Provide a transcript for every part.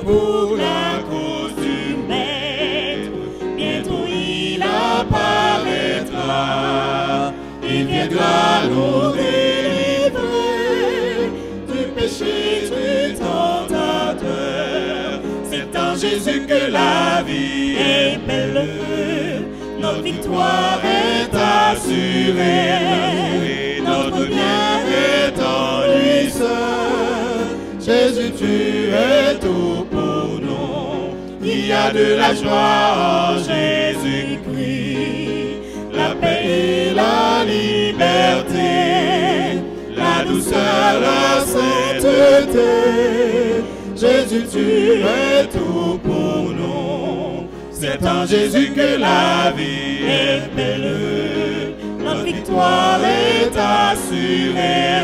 pour la cause du Maître. Bientôt il apparaîtra, il viendra nous délivrer du péché du tentateur. C'est en Jésus que la vie est belle, notre victoire est assurée, notre bien est en lui seul. Jésus, tu es tout pour nous. Il y a de la joie en Jésus-Christ, la paix et la liberté, la douceur, la sainteté. Jésus, tu es tout pour nous. C'est en Jésus que la vie est belle, notre victoire est assurée,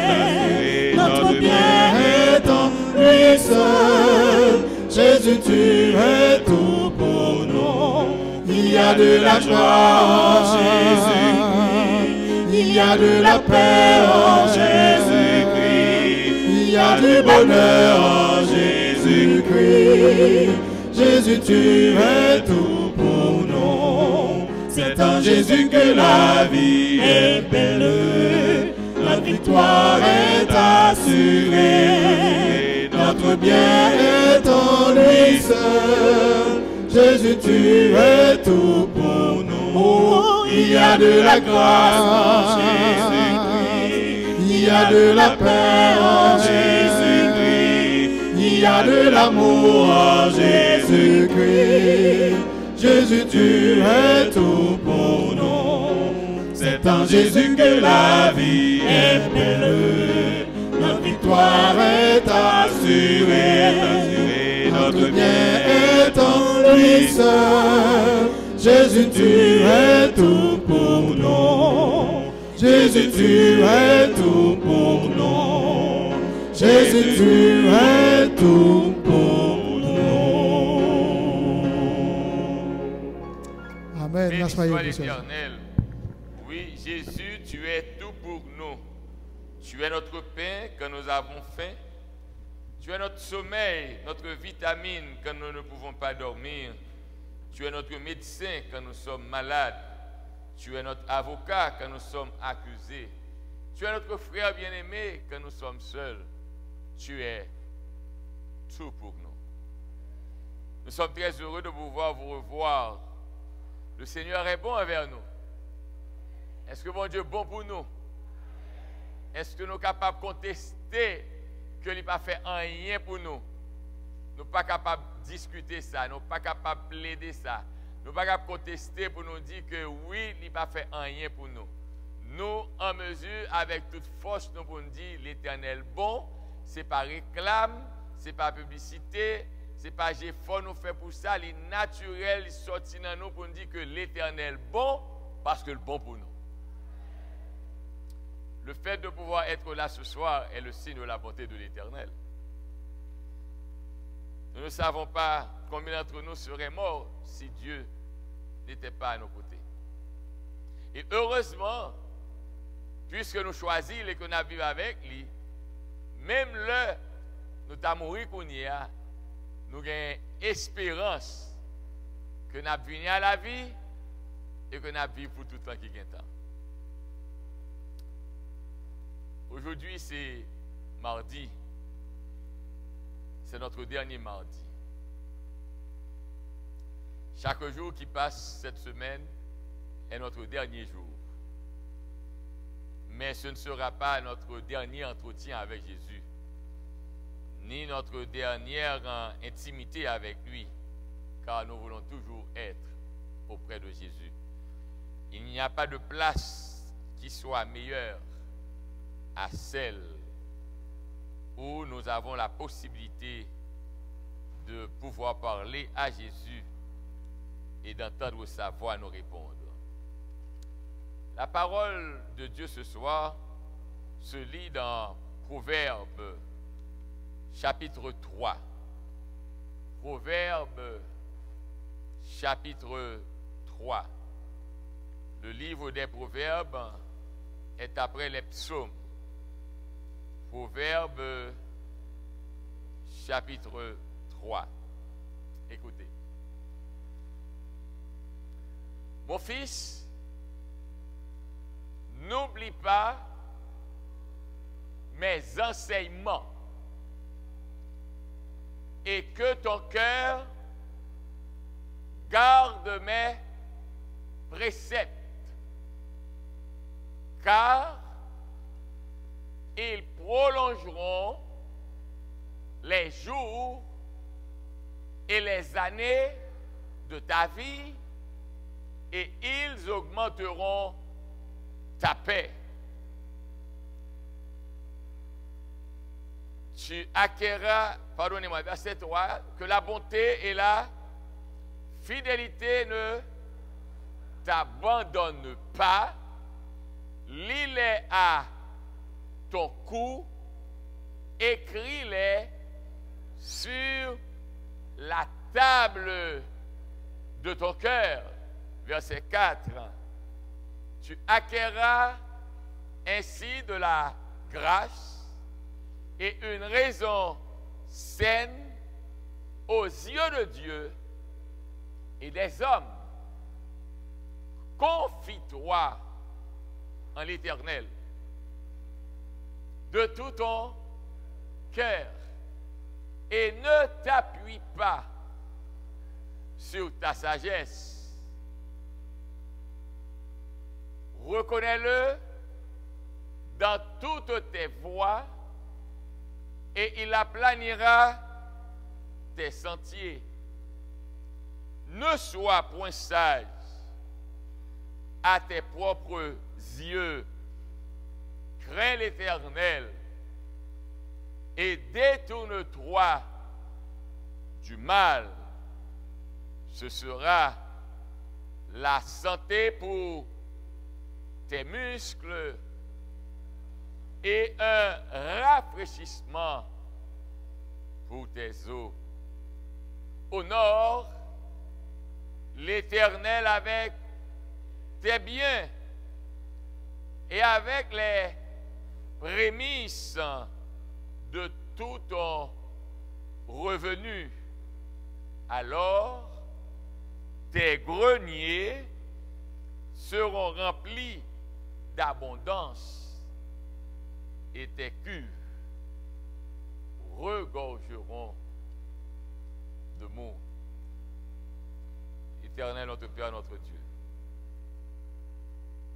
notre bien est en lui seul. Jésus, tu es tout pour nous. Il y a de la joie en Jésus-Christ, il y a de la paix en Jésus-Christ, il y a du bonheur en Jésus-Christ. Jésus, tu es tout pour nous. C'est en Jésus que la vie est belle, notre victoire est assurée, notre bien est en lui seul. Jésus, tu es tout pour nous. Il y a de la grâce en Jésus-Christ, il y a de la paix en Jésus-Christ, il y a de l'amour en Jésus-Christ. Jésus, tu es tout pour nous. C'est en Jésus que la vie est belle, notre victoire est assurée, notre bien est en lui seul. Jésus, tu es tout pour nous. Jésus, tu es tout pour nous. Jésus, tu es tout pour nous. Amen. Béni soit l'Éternel. Oui, Jésus, tu es tout pour nous. Tu es notre pain quand nous avons faim. Tu es notre sommeil, notre vitamine quand nous ne pouvons pas dormir. Tu es notre médecin quand nous sommes malades. Tu es notre avocat quand nous sommes accusés. Tu es notre frère bien-aimé quand nous sommes seuls. Tu es tout pour nous. Nous sommes très heureux de pouvoir vous revoir. Le Seigneur est bon envers nous. Est-ce que mon Dieu est bon pour nous? Est-ce que nous sommes capables de contester que il n'a pas fait rien pour nous? Nous ne sommes pas capables de discuter ça, nous ne sommes pas capables de plaider ça. Nous ne sommes pas capables de contester pour nous dire que oui, il n'a pas fait rien pour nous. Nous, en mesure, avec toute force, nous pouvons dire l'Éternel bon, ce n'est pas réclame, ce n'est pas publicité, ce n'est pas j'ai fort nous fait pour ça, il est naturel, il sortit dans nous pour nous dire que l'Éternel bon, parce que le bon pour nous. Le fait de pouvoir être là ce soir est le signe de la bonté de l'Éternel. Nous ne savons pas combien d'entre nous seraient morts si Dieu n'était pas à nos côtés. Et heureusement, puisque nous choisissons et que nous vivons avec lui, même là, nous avons mouru qu'on y a, nous avons espérance que nous avons venu à la vie et que nous avons vécu pour tout le temps qui est temps. Aujourd'hui, c'est mardi. C'est notre dernier mardi. Chaque jour qui passe cette semaine est notre dernier jour. Mais ce ne sera pas notre dernier entretien avec Jésus, ni notre dernière intimité avec lui, car nous voulons toujours être auprès de Jésus. Il n'y a pas de place qui soit meilleure à celle où nous avons la possibilité de pouvoir parler à Jésus et d'entendre sa voix nous répondre. La parole de Dieu ce soir se lit dans Proverbes chapitre 3. Proverbes chapitre 3. Le livre des Proverbes est après les psaumes. Proverbes chapitre 3. Écoutez. Mon fils, n'oublie pas mes enseignements et que ton cœur garde mes préceptes, car ils prolongeront les jours et les années de ta vie et ils augmenteront ta paix. Tu acquerras, pardonnez-moi, verset 3, que la bonté et la fidélité ne t'abandonnent pas. Lis-les à ton cou, écris-les sur la table de ton cœur. Verset 4. Tu acquerras ainsi de la grâce et une raison saine aux yeux de Dieu et des hommes. Confie-toi en l'Éternel de tout ton cœur et ne t'appuie pas sur ta sagesse. Reconnais-le dans toutes tes voies et il aplanira tes sentiers. Ne sois point sage à tes propres yeux. Crains l'Éternel et détourne-toi du mal. Ce sera la santé pour tes muscles et un rafraîchissement pour tes os. Honore l'Éternel avec tes biens et avec les prémices de tout ton revenu. Alors, tes greniers seront remplis d'abondance et tes cuves regorgeront de mots. Éternel, notre Père, notre Dieu,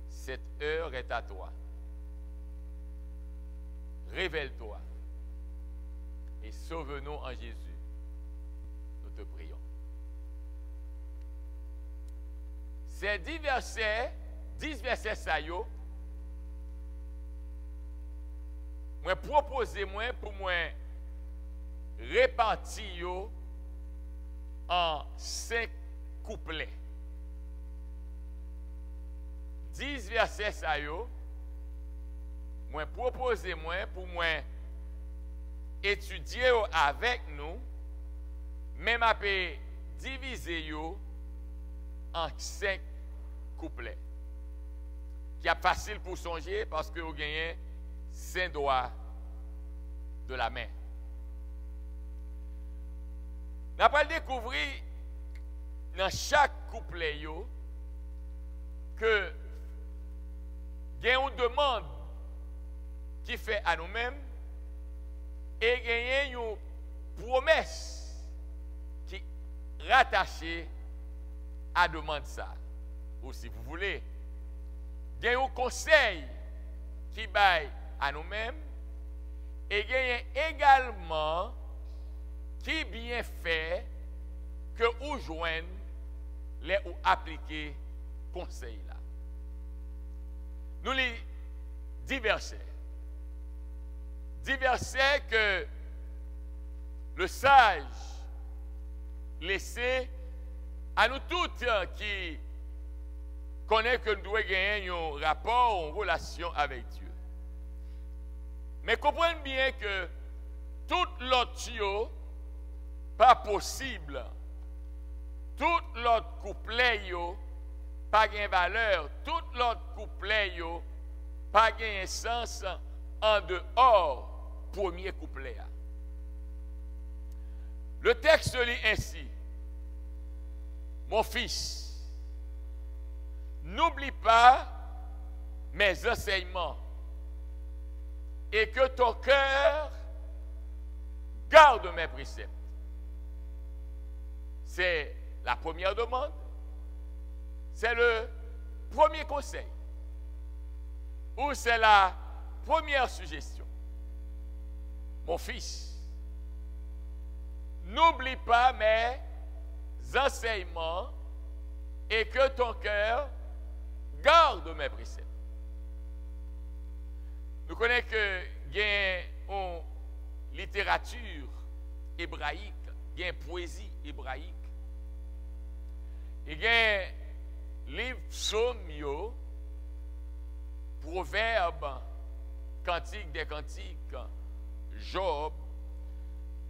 cette heure est à toi. Révèle-toi et sauve-nous en Jésus. Nous te prions. Ces 10 versets ça yo, moi proposer moi pour moi répartir en 5 couplets. 10 versets ça yo, moi proposer moi pour moi étudier avec nous, même après diviser yo en 5 couplets. Qui est facile pour songer parce que vous gagnez 5 doigts de la main. Nous allons découvrir dans chaque couplet yo, que il y a une demande qui fait à nous-mêmes et il y a une promesse qui est rattachée à la demande ça. Ou si vous voulez, il y a un conseil qui baille à nous-mêmes et il y a également qui bien fait que vous joignent les ou appliquer conseil là. Nous les 10 versets. 10 versets que le sage laissait à nous toutes qui connaissent que nous devons gagner un rapport, une relation avec Dieu. Mais comprenez bien que toute l'autre pas possible. Tout l'autre couplet pas de valeur. Tout l'autre couplet pas de sens en dehors premier couplet. Le texte lit ainsi. mon fils, n'oublie pas mes enseignements et que ton cœur garde mes préceptes. C'est la première demande, c'est le premier conseil, ou c'est la première suggestion. Mon fils, n'oublie pas mes enseignements et que ton cœur garde mes préceptes. Nous connaissons qu'il y a une littérature hébraïque, il y a une poésie hébraïque, il y a un livre psaume, proverbe, cantique des cantiques, Job,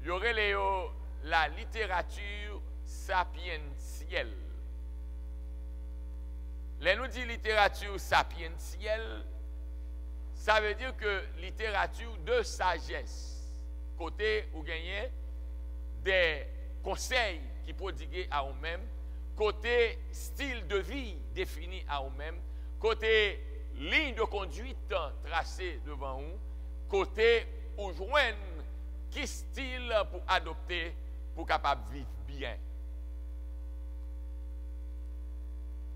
il y aurait la littérature sapientielle. Là, nous dit littérature sapientielle, ça veut dire que littérature de sagesse, côté où gagner des conseils qui prodiguent à eux-mêmes, côté style de vie défini à eux-mêmes, côté ligne de conduite tracée devant nous, côté où joindre qui style pour adopter pour capable de vivre bien.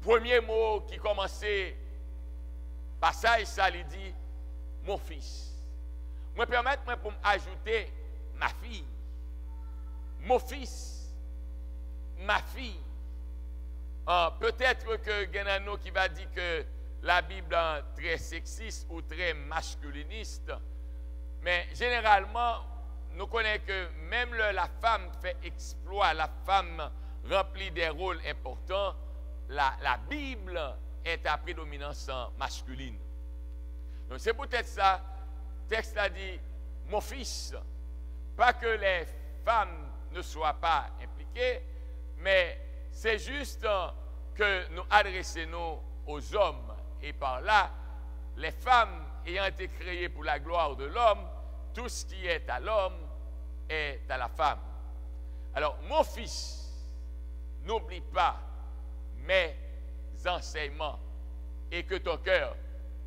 Premier mot qui commençait, passage ça, il dit mon fils. Moi permettre pour ajouter ma fille. Mon fils, ma fille. Peut-être que Genano qui va dire que la Bible est très sexiste ou très masculiniste, mais généralement, nous connaissons que même la femme fait exploit, la femme remplit des rôles importants, la Bible est à prédominance masculine. Donc c'est peut-être ça, le texte a dit, mon fils, pas que les femmes ne soient pas impliquées, mais c'est juste que nous adressons aux hommes, et par là, les femmes ayant été créées pour la gloire de l'homme, tout ce qui est à l'homme est à la femme. Alors, mon fils, n'oublie pas mes enseignements et que ton cœur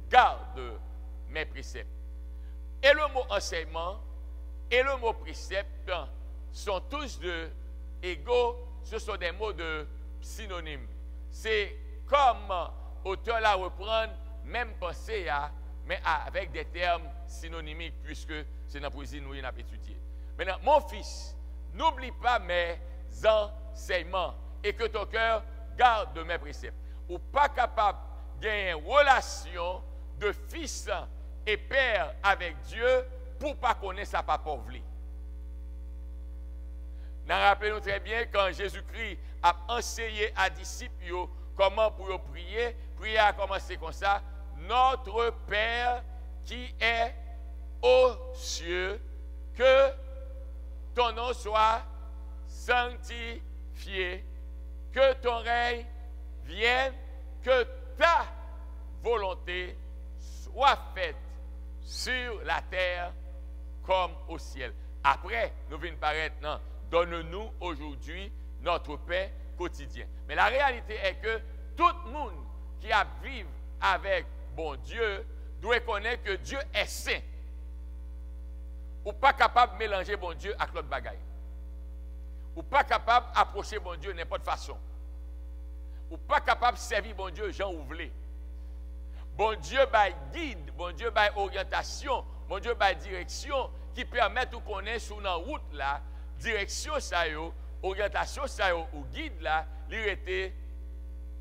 garde mes préceptes. Et le mot enseignement et le mot précepte sont tous deux égaux, ce sont des mots de synonymes. C'est comme auteur la reprendre, même pensée, mais avec des termes synonymiques, puisque c'est dans la poésie nous avons étudié. Maintenant, mon fils, n'oublie pas mes enseignements et que ton cœur garde mes préceptes. Ou pas capable d'avoir une relation de fils et père avec Dieu pour ne pas connaître sa papa vli. Nous rappelons très bien quand Jésus-Christ a enseigné à disciples comment pour prier. Prier a commencé comme ça. Notre Père qui est aux cieux, que ton nom soit sanctifié, que ton règne vienne, que ta volonté soit faite sur la terre comme au ciel. Après, nous venons paraître, non, donne-nous aujourd'hui notre pain quotidien. Mais la réalité est que tout le monde qui a vécu avec bon Dieu doit connaître que Dieu est saint. Ou pas capable de mélanger bon Dieu avec l'autre bagaille. Ou pas capable d'approcher bon Dieu de n'importe façon. Ou pas capable de servir bon Dieu Jean Ouvlé. Bon Dieu by guide, bon Dieu by orientation, bon Dieu by direction qui permet de connaître sur la route là, direction ça yo, orientation ça yo, ou guide là, l'irrité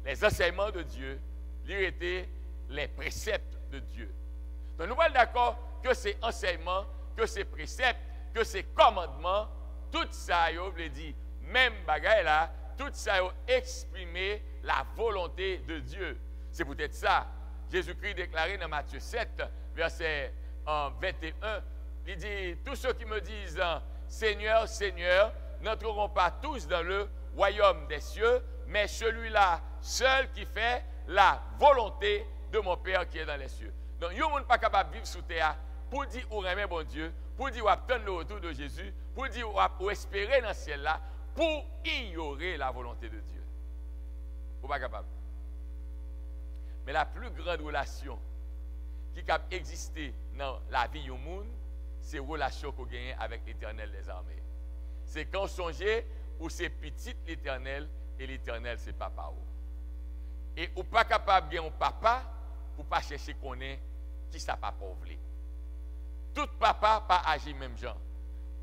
les enseignements de Dieu, l'irrité les préceptes de Dieu. Donc nous sommes d'accord que ces enseignements, que ces préceptes, que ces commandements, tout ça yo veut dire même bagaille là, tout ça yo exprimer la volonté de Dieu. C'est peut-être ça. Jésus-Christ déclaré dans Matthieu 7, verset 21, il dit, tous ceux qui me disent, Seigneur, Seigneur, n'entreront pas tous dans le royaume des cieux, mais celui-là seul qui fait la volonté de mon Père qui est dans les cieux. Donc, il n'y a pas capable de vivre sous terre pour dire ou aimer bon Dieu, pour dire ou attendre le retour de Jésus, pour dire ou espérer dans le ciel là, pour ignorer la volonté de Dieu. ou pas capable. Mais la plus grande relation qui peut exister dans la vie du monde, c'est la relation qu'on gagne avec l'Éternel des armées. C'est quand on songe où c'est petit l'Éternel et l'Éternel c'est papa. Et ou pas capable de gagner un papa pour pas chercher qu'on est qui ça papa voulait. Tout papa pas agir même genre.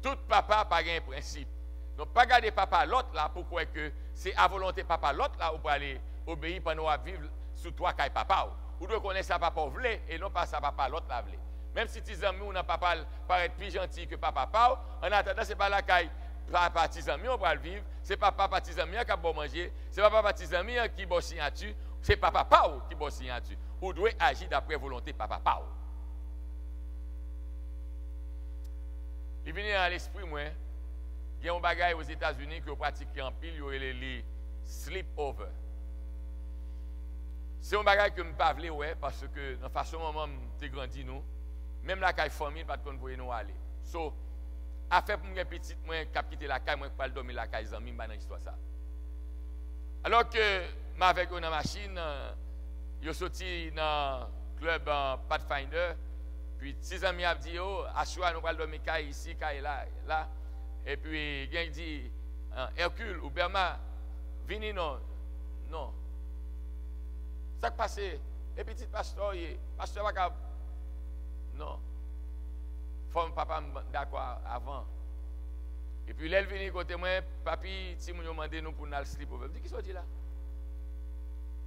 Tout papa pas un principe. Donc pas garder papa l'autre là pourquoi que c'est à volonté papa l'autre là ou pour aller obéir pendant à vivre sous toi kay papa ou doit connaître ça papa voulait et non pas ça papa l'autre là voulait. Même si tes amis ou n'a papa paraît plus gentil que papa papa, en attendant c'est pas la caille papa tes amis on va le vivre, c'est pas papa tes amis qui a bon manger, c'est pas papa tes amis qui bon signature, c'est papa papa qui bon signature. Ou doit agir d'après volonté papa papa. Il vient à l'esprit moi, il y a un bagage aux États-Unis que pratique en pile, il y a les sleep over. C'est un bagage que je ne pas voulais ouais parce que dans façon moment t'es grandi nous, même la caille famille pas de qu'on voyer nous aller. So affaire pour mes petites moi cap quitter la caille moi pas dormir la caille amis dans histoire ça. Alors que avec une machine yo sorti dans club Pathfinder puis ses amis a dit oh assoir nous pas dormir caille ici caille là et puis il dit Hercule ou Berma venez non ça qui passe les petits pasteur pas non forme papa d'accord avant et puis elle vient côté moi papi si nous demandé nous pour nous sleep over dit qui soit dit là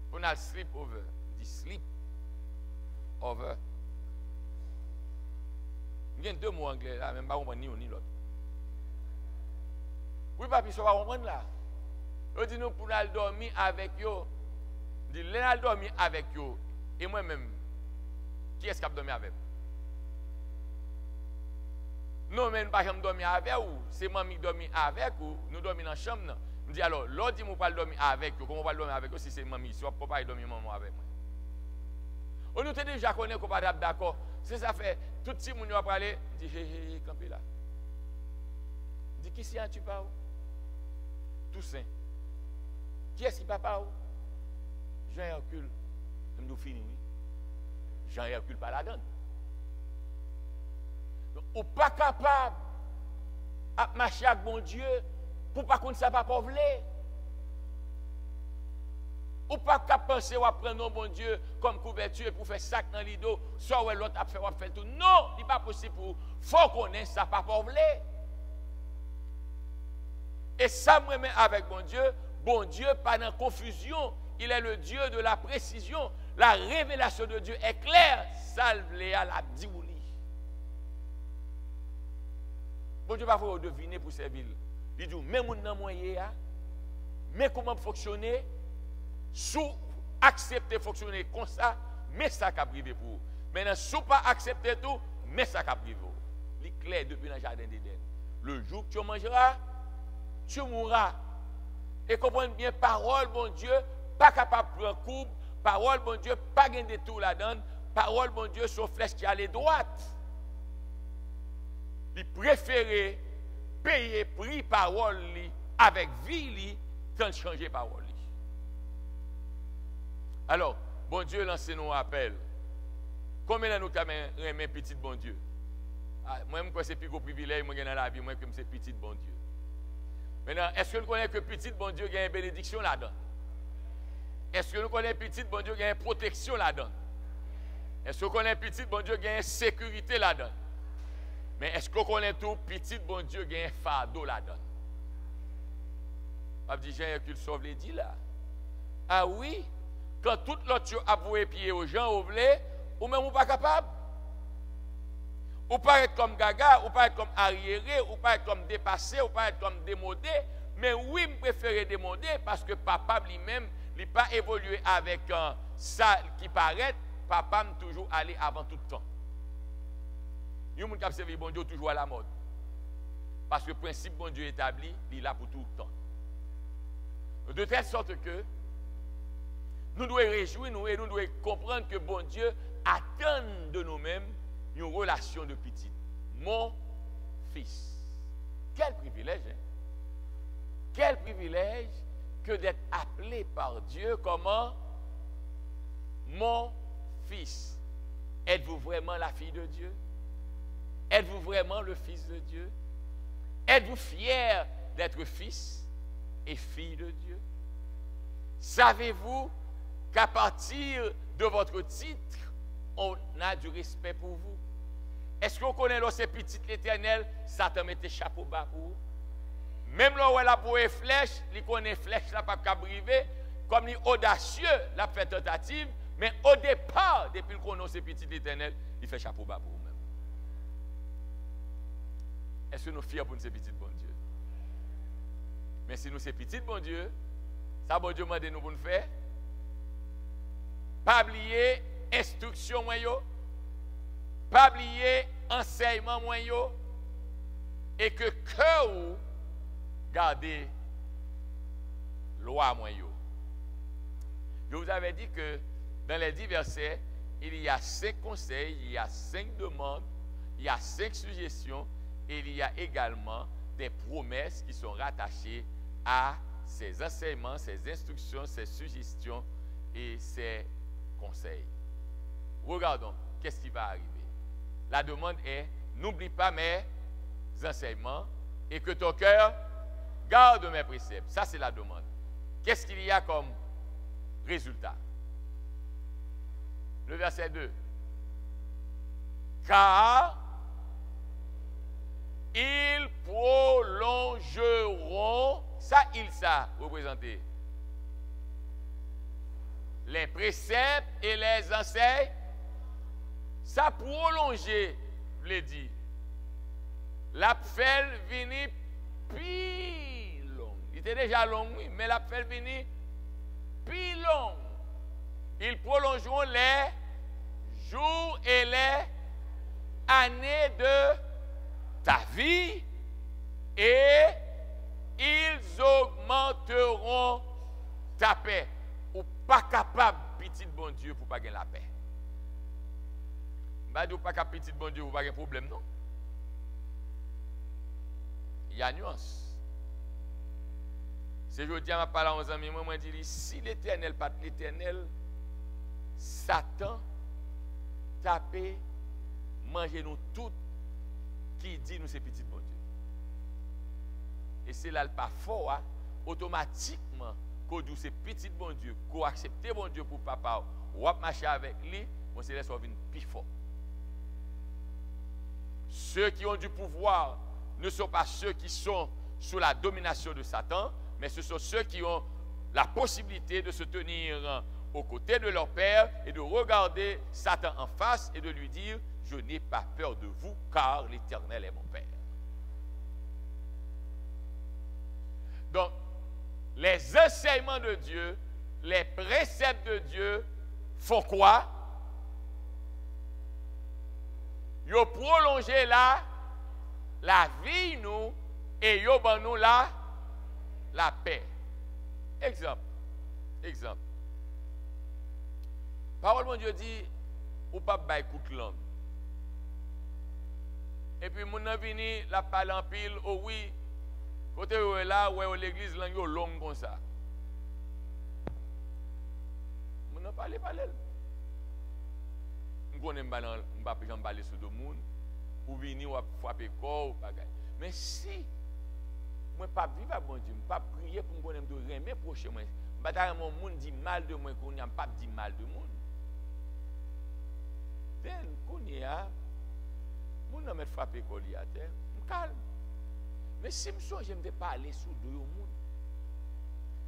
pour nous sleep over dit sleep over il y a deux mots anglais là même pas comprendre ni un ni l'autre oui papi ça va comprendre là on dit nous pour nous dormir avec yo dit l'en dormir avec yo et moi même qui est-ce qui a dormi avec non mais pas jamais dormir avec ou c'est mamie qui dormi avec ou nous dormir dans la chambre non me dit alors l'autre dit moi pas dormir avec vous comment on va dormir avec vous si c'est mamie si papa il dormir maman avec moi on nous déjà connaît qu'on pas d'accord c'est ça fait tout petit monde va parler dit hé campé là dit qui c'est tu parles Toussaint qui est-ce qui papa ou Jean Hercule nous fini oui Jean Hercule pas la donne ou pas capable de marcher avec bon Dieu pour pas qu'on ça pas voler. Ou pas capable de penser ou prendre bon Dieu comme couverture pour faire sac dans le dos, soit ou l'autre a fait tout. Non, il n'est pas possible pour faut connaître ça pas voler. Et ça moi même avec bon Dieu pas dans confusion, il est le Dieu de la précision. La révélation de Dieu est claire, salve Léa la diouli. Bon Dieu va vous deviner pour servir. Il dit, mais mon nom moyen, mais comment fonctionner, sous accepter fonctionner comme ça, mais ça va priver pour vous. Maintenant, sous pas accepter tout, mais ça va priver vous. Il est clair depuis le jardin d'Éden. Le jour que tu mangeras, tu mourras. Et comprenez bien, parole, bon Dieu, pas capable de prendre coupe, parole, bon Dieu, pas gagner tout là-dedans, parole, bon Dieu, sur flèche qui allait droite. Il préférait payer prix parole avec vie quand changer parole. Alors, bon Dieu lance nous appel. Combien de nous avons petit bon Dieu? Moi, je c'est plus gros privilège moi dans la vie, moi, comme c'est petit bon Dieu. Maintenant, est-ce que nous connaissons que petit bon Dieu a une bénédiction là-dedans? Est-ce que nous connaissons petit bon Dieu a une protection là-dedans? Est-ce que nous connaissons petit bon Dieu a une sécurité là-dedans? Mais est-ce qu'on connaît tout petit bon Dieu qui a un fardeau là-dedans? Je dis, Jean Hercule sauve les dit là. Ah oui, quand tout l'autre a voué pied aux gens, ou voulez, ou même ou pas capable. Ou pas être comme gaga, ou pas être comme arriéré, ou pas être comme dépassé, ou pas être comme démodé. Mais oui, je préfère démodé parce que papa lui-même, il n'a pas évolué avec ça qui paraît. Papa m'a toujours allé avant tout le temps. Il y a des gens qui servent bon Dieu toujours à la mode. Parce que le principe bon Dieu établi, il est là pour tout le temps. De telle sorte que nous devons réjouir nous et nous devons comprendre que bon Dieu attend de nous-mêmes une relation de petit. Mon fils. Quel privilège, hein? Quel privilège que d'être appelé par Dieu comment? Mon fils. Êtes-vous vraiment la fille de Dieu? Êtes-vous vraiment le fils de Dieu? Êtes-vous fier d'être fils et fille de Dieu? Savez-vous qu'à partir de votre titre, on a du respect pour vous? Est-ce qu'on connaît là ces petites l'Éternel, Satan mettait chapeau bas pour vous? Même là où elle a pour une flèche, il connaît flèche là pas qu'à briver, comme il est audacieux, il a fait tentative, mais au départ, depuis qu'on a ces petites l'Éternel, il fait chapeau bas pour vous-même. Est-ce que nous sommes fiers pour nous ces petites bon Dieu? Mais si nous ces petites bon Dieu, ça bon Dieu demande nous pour nous faire. Pas oublier instruction moi yo, pas oublier enseignement moi yo, et que cœur garder loi moi yo. Je vous avais dit que dans les 10 versets, il y a 5 conseils, il y a 5 demandes, il y a 5 suggestions, et il y a également des promesses qui sont rattachées à ces enseignements, ces instructions, ces suggestions et ces conseils. Regardons, qu'est-ce qui va arriver? La demande est, n'oublie pas mes enseignements et que ton cœur garde mes préceptes. Ça, c'est la demande. Qu'est-ce qu'il y a comme résultat? Le verset 2. Car ils prolongeront, ça représenté. Les préceptes et les enseignes, ça prolonger, je dit. La fait venir plus long. Il était déjà long, oui, mais la fait venir plus long. Ils prolongeront les jours et les années de ta vie et ils augmenteront ta paix. Ou pas capable, petit bon Dieu, pour pas gagner la paix. Ou pas capable, petit bon Dieu, pour pas gagner problème, non? Il y a une nuance. C'est aujourd'hui, je parle à mes amis, moi, je dis, si l'Éternel, pas l'Éternel, Satan, taper, manger nous tout, qui dit nous c'est petit bon Dieu. Et c'est là le pas fort, hein? Automatiquement, quand nous c'est petit bon Dieu, qu'on accepte bon Dieu pour papa, ou marcher avec lui, on se laisse venir plus fort. Ceux qui ont du pouvoir ne sont pas ceux qui sont sous la domination de Satan, mais ce sont ceux qui ont la possibilité de se tenir aux côtés de leur père et de regarder Satan en face et de lui dire, je n'ai pas peur de vous car l'Éternel est mon père. Donc, les enseignements de Dieu, les préceptes de Dieu font quoi? Ils ont prolongé la vie nous et ils ont nous la paix. Exemple. Parole de Dieu dit, ou pas bail coup de langue. Et puis, mon vini la parle en pile, oh oui, côté où est là, où est l'église, langue est longue comme ça. Mon parle. Je ne sais pas parler sur le monde, ou venir ou frapper corps, ou pas. Mais si, moi, pas vivre à bon Dieu, je ne pas prier pour me donner de prochain moi. Je ne pas monde dit mal de moi, qu'on n'a pas dit mal de monde. Quand il y a, je ne vais pas frapper corps à terre, je calme. Mais si je me parler sur deux monde,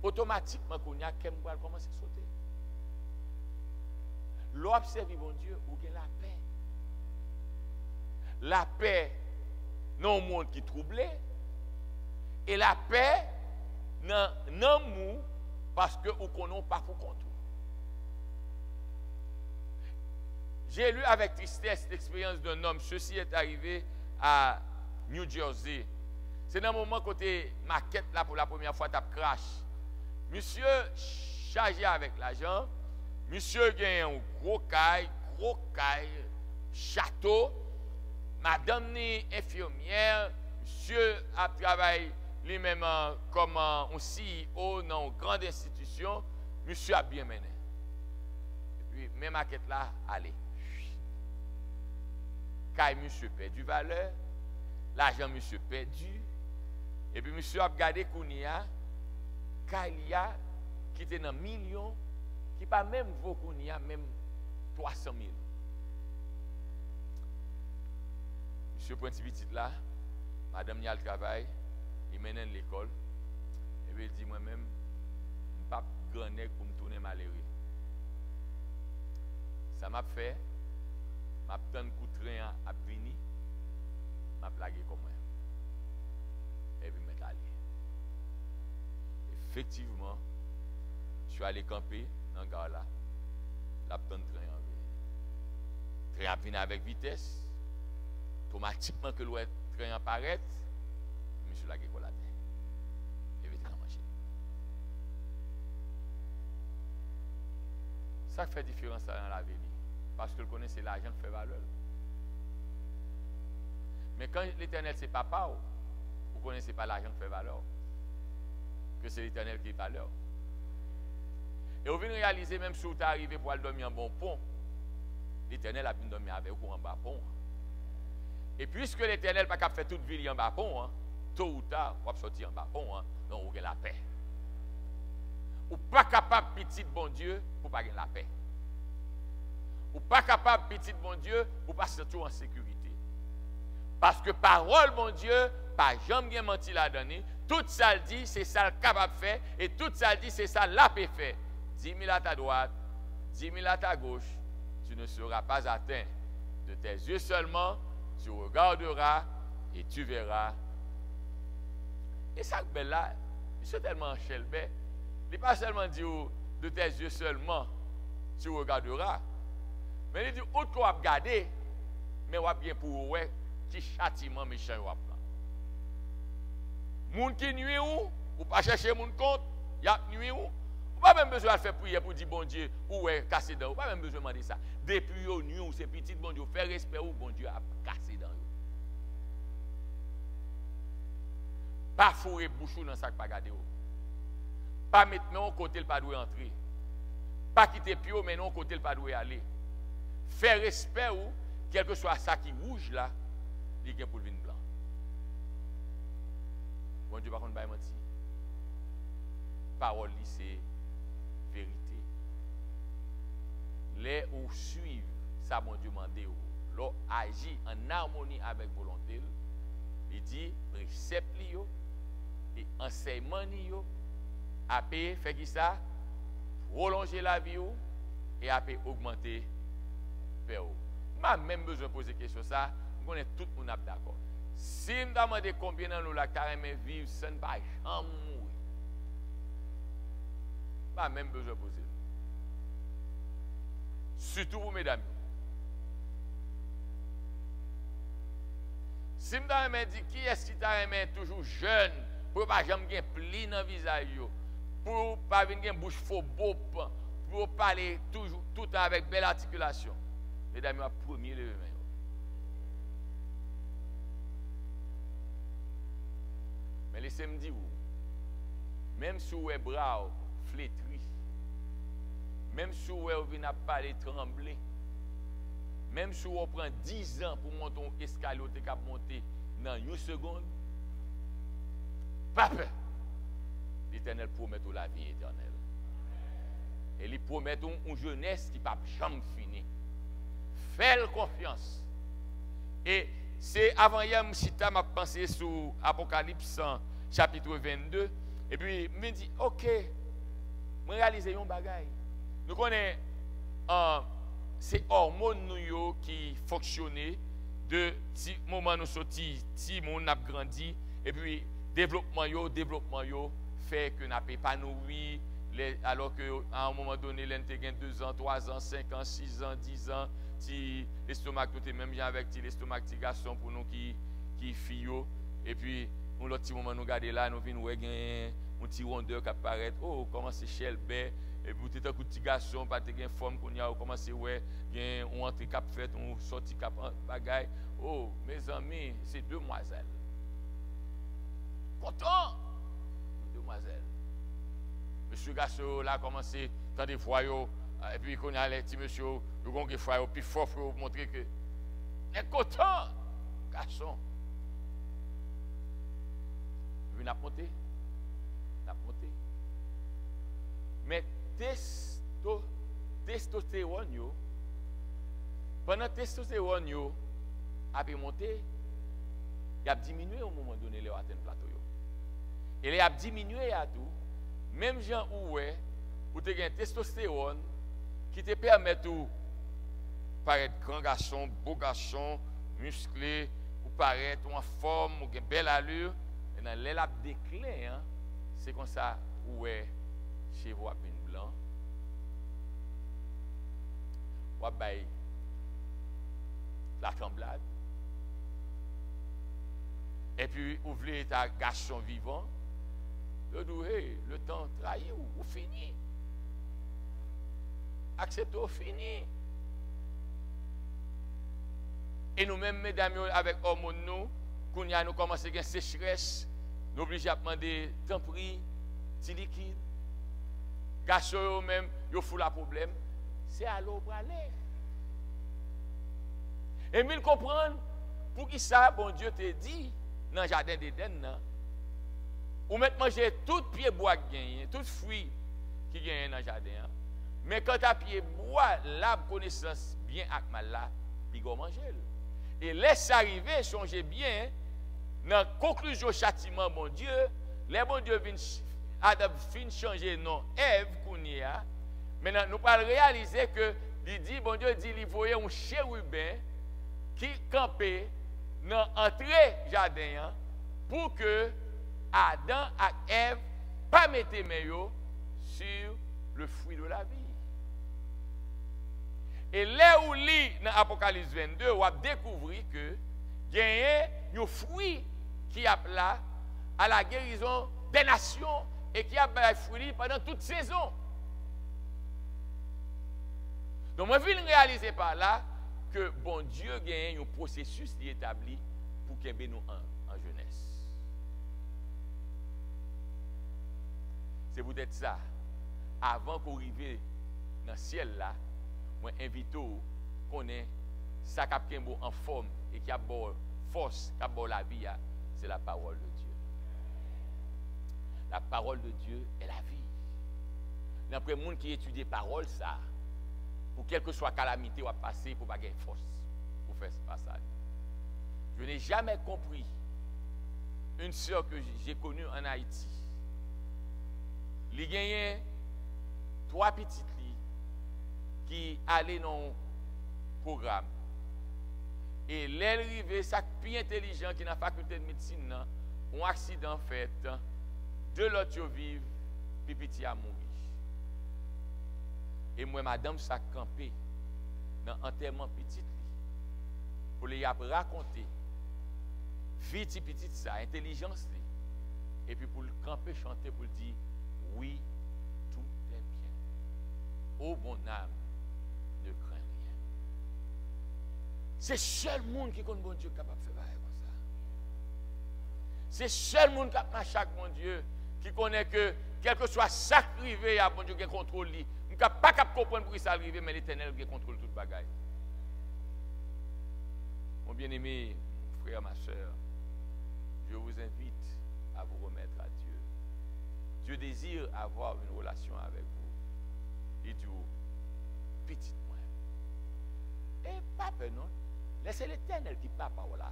automatiquement, quand il y a, je vais commencer à sauter. L'observer bon Dieu, ou bien la paix. La paix dans le monde qui est troublé. Et la paix dans nous parce que nous ne connaissons pas pour compte. J'ai lu avec tristesse l'expérience d'un homme. Ceci est arrivé à New Jersey. C'est dans le moment côté maquette là pour la première fois, tu as crash. Monsieur chargé avec l'argent. Monsieur gagne un gros caille, château. Madame ni infirmière, monsieur a travaillé lui-même comme un CEO dans une grande institution, monsieur a bien mené. Et puis, même maquette là, allez. Quand monsieur perdu valeur, l'argent monsieur perdu, et puis monsieur a regardé Kounia, quand il y a qui était dans millions, qui pas même vaut Kounia, même 300 000. Monsieur prend un petit là, madame y a le travail, il mène à l'école, et puis il dit moi-même, je ne pas grand nègre pour me tourner malheureux. Ça m'a fait, m'a pris un coup de train à venir, m'a plagué comme moi. Et puis m'être allé. Effectivement, je suis allé camper dans le gare là, la petite train en vient. Train a venu avec vitesse. Automatiquement que le train apparaît, monsieur l'a guéco la terre. Et vite en machine. Ça fait différence dans la vie. Parce que le connaissez l'argent fait valeur. Mais quand l'Éternel c'est papa, vous ne connaissez pas l'argent fait valeur. Que c'est l'Éternel qui est valeur. Et vous venez réaliser, même si vous êtes arrivé pour aller dormir en bon pont, l'Éternel a pu dormir avec vous en bas pont. Et puisque l'Éternel n'a pas fait toute ville en bas pont, tôt ou tard, vous sortir en bas pont, donc vous avez la paix. Ou pas capable, petit bon Dieu, pour pas gagner la paix. Ou pas capable, petit bon Dieu, pour pas se trouver en sécurité. Parce que parole, bon Dieu, pas jamais menti la donner. Tout ça le dit, c'est ça le capable de faire. Et tout ça le dit, c'est ça la peut faire. 10 000 à ta droite, 10 000 à ta gauche, tu ne seras pas atteint. De tes yeux seulement, tu regarderas et tu verras. Et ça, ben là, c'est tellement chelbé. Il n'est pas seulement dit de tes yeux seulement, tu regarderas. Mais il dit, autre qu'on va regarder, mais on va bien pour ouais, qui châtiment méchant on va prendre. Moun qui nuit ou pas chercher moun compte, y a nuit ou pas même besoin de faire prier pour dire bon Dieu ou est cassé dans ou pas même besoin de demander ça. Depuis yo nuit ou c'est petit bon Dieu faire respect ou bon Dieu a cassé dans yo. Pas fourrer bouchou dans sac pas garder ou. Pas mettre non côté le pas doit entrer. Pas quitter pio mais non côté le pas doit aller. Faire respect ou quel que soit ça qui rouge là, il vient pour le vin blanc. Bon Dieu, par contre, pas menti. Parole, c'est vérité. Les ou suivent, ça, mon Dieu, mandé ou. L'on agit en harmonie avec volonté. Il dit, précepte yo et enseignement yo, à payer, fait qui ça? Prolonger la vie ou, et à payer augmenter paix ou. M'a même besoin de poser question ça, on est tout le monde d'accord. Si je me demande combien de nous la carrément vivre sans ne pas jamais mourir, pas même besoin de poser. Surtout vous, mesdames. Si je me dis qui est-ce qui t'a toujours jeune, pour ne pas jamais gagner pli dans le visage, pour ne pas venir une bouche faux beau, pour parler toujours tout le temps avec belle articulation, mesdames, à premier lever. Mais laissez-moi dire, même si vous êtes bras flétri, même si vous venez à parler trembler, même si vous prenez 10 ans pour monter un escalier, vous pouvez monter dans une seconde, pas peur. L'Éternel promet la vie éternelle. Et il promet une jeunesse qui ne va jamais finir. Faites confiance. Et c'est avant hier, je m'a pensé sur Apocalypse chapitre 22. Et puis, je me dis, ok, je réalise un bagage. Nous connaissons ces hormones qui fonctionnaient de petit moment nous sortis, petit monde a grandi. Et puis, développement fait que nous n'avons pas épanoui. Alors qu'à un moment donné, l'un a 2 ans, 3 ans, 5 ans, 6 ans, 10 ans. Si l'estomac tout est même bien avec l'estomac petit garçon pour nous qui filles et puis on l'autre petit moment nous regarder là nous venons ouais un petit rondeur qui apparaît oh comment c'est chelbé et puis tout un petit garçon pas te gain forme qu'on y a comment c'est ouais gain on entrée cap fait on sorti cap bagaille oh mes amis c'est demoiselles content, demoiselle. Monsieur Gasso là a commencé dans des foyers, et puis qu'on a les petits monsieur, nous avons des foyers, puis fort pour montrer que est content, garçon. Vous n'a monté, mais testostérone, pendant testostérone a monté, il a diminué au moment donné les atteindre plateau. Et il a diminué à tout, même gens où pour te gagner testostérone qui te permet de paraître grand garçon, beau garçon, musclé, ou paraître en forme, ou une belle allure. Et dans l'élab déclin, c'est comme ça où chez vous une blanc. Ou la tremblade. Et puis, ouvrez ta garçon vivant. Le temps trahi ou fini. Acceptez ou fini. Et nous-mêmes, mesdames, avec hormones, nous commençons à avoir une sécheresse. Nous obligés à demander temps pris, petit liquide. Garçon, même, ils font le problème. C'est à l'eau pour aller. Et nous comprenons pour qui ça, bon Dieu te dit, dans le jardin d'Éden, ou mettre manger tout pied bois qui gagne, tout fruit qui gagne dans le jardin. Mais quand tu as pied bois, l'arbre connaissance bien avec mal là, puis go manger. Et laisse arriver, songez bien, dans la conclusion châtiment, bon Dieu, les bon Dieu Adam fin changer non Ève Kounia. Maintenant, nous allons réaliser que il dit, bon Dieu dit, il voyait un chérubin qui campait dans l'entrée jardin pour que Adam et Ève pas mettre mains sur le fruit de la vie. Et là où lit dans Apocalypse 22, on va découvrir que il y a un fruit qui a là à la guérison des nations et qui a fruit pendant toute saison. Donc, moi, je veux réaliser par là que bon Dieu gagne un processus établi pour qu'il nous en jeunesse. C'est peut-être ça. Avant qu'on arrive dans le ciel là, moi invite qu'on ait ça qui est en forme et qui a bonne force, qui a bonne la vie, c'est la parole de Dieu. La parole de Dieu est la vie. D'après le monde qui étudie la parole, ça, pour quelle que soit la calamité, on va passer pour ne pas gagner force pour faire ce passage. Je n'ai jamais compris une sœur que j'ai connue en Haïti. Il gagnait 3 petites filles qui allaient dans le programme. Et l'arrivée, ça plus intelligent qui dans la faculté de médecine, un accident fait, 2 l'autre vivent, puis petit a mouru. Et moi, madame, ça campé dans l'enterrement petit pour les raconter vite petit ça, intelligence, et puis pour le camper, chanter, pour dire oui, tout est bien. Ô mon âme, ne crains rien. C'est le seul monde qui connaît bon Dieu capable de faire comme ça. C'est le seul monde qui a marché avec mon Dieu qui connaît que quel que soit ça qui arrive, il y a bon Dieu qui contrôle lui. Je ne peux pas comprendre pour ça arrive, mais l'Éternel qui contrôle toute bagaille. Mon bien-aimé, frère, ma soeur, je vous invite à vous remettre à Dieu. Dieu désire avoir une relation avec vous. Il dit, petit moi. Et pas peur, non. Laissez l'Éternel qui parle par là.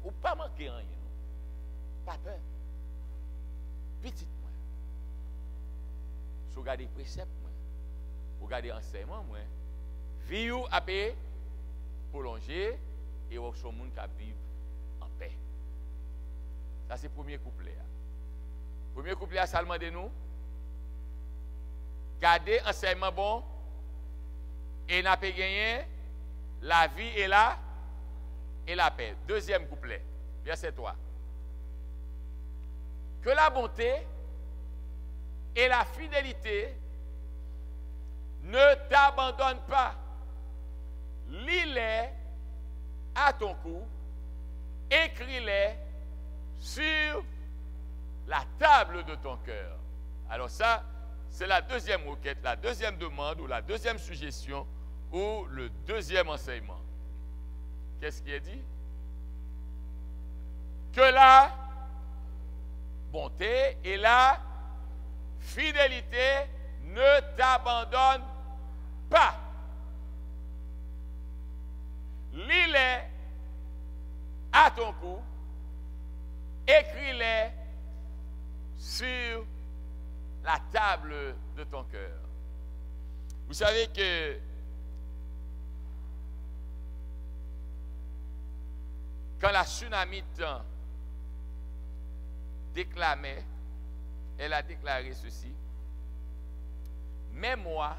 Ou pas manquer rien, non. Pas peur. Petit moi. Si vous regardez les préceptes, vous regardez l'enseignement, vie à paix, prolonger, et vous avez monde qui vivre en paix. Ça, c'est le premier couplet. Le premier couplet, ça demande de nous. Gardez enseignement bon, et n'a pas gagné la vie et la paix. Deuxième couplet, verset 3. Que la bonté et la fidélité ne t'abandonnent pas. Lis-les à ton cou, écris-les sur la table de ton cœur. Alors ça, c'est la deuxième requête, la deuxième demande ou la deuxième suggestion ou le deuxième enseignement. Qu'est-ce qui est dit? Que la bonté et la fidélité ne t'abandonnent pas. Lis-les à ton cou, écris-les sur la table de ton cœur. Vous savez que quand la Sunamite déclamait, elle a déclaré ceci: mets-moi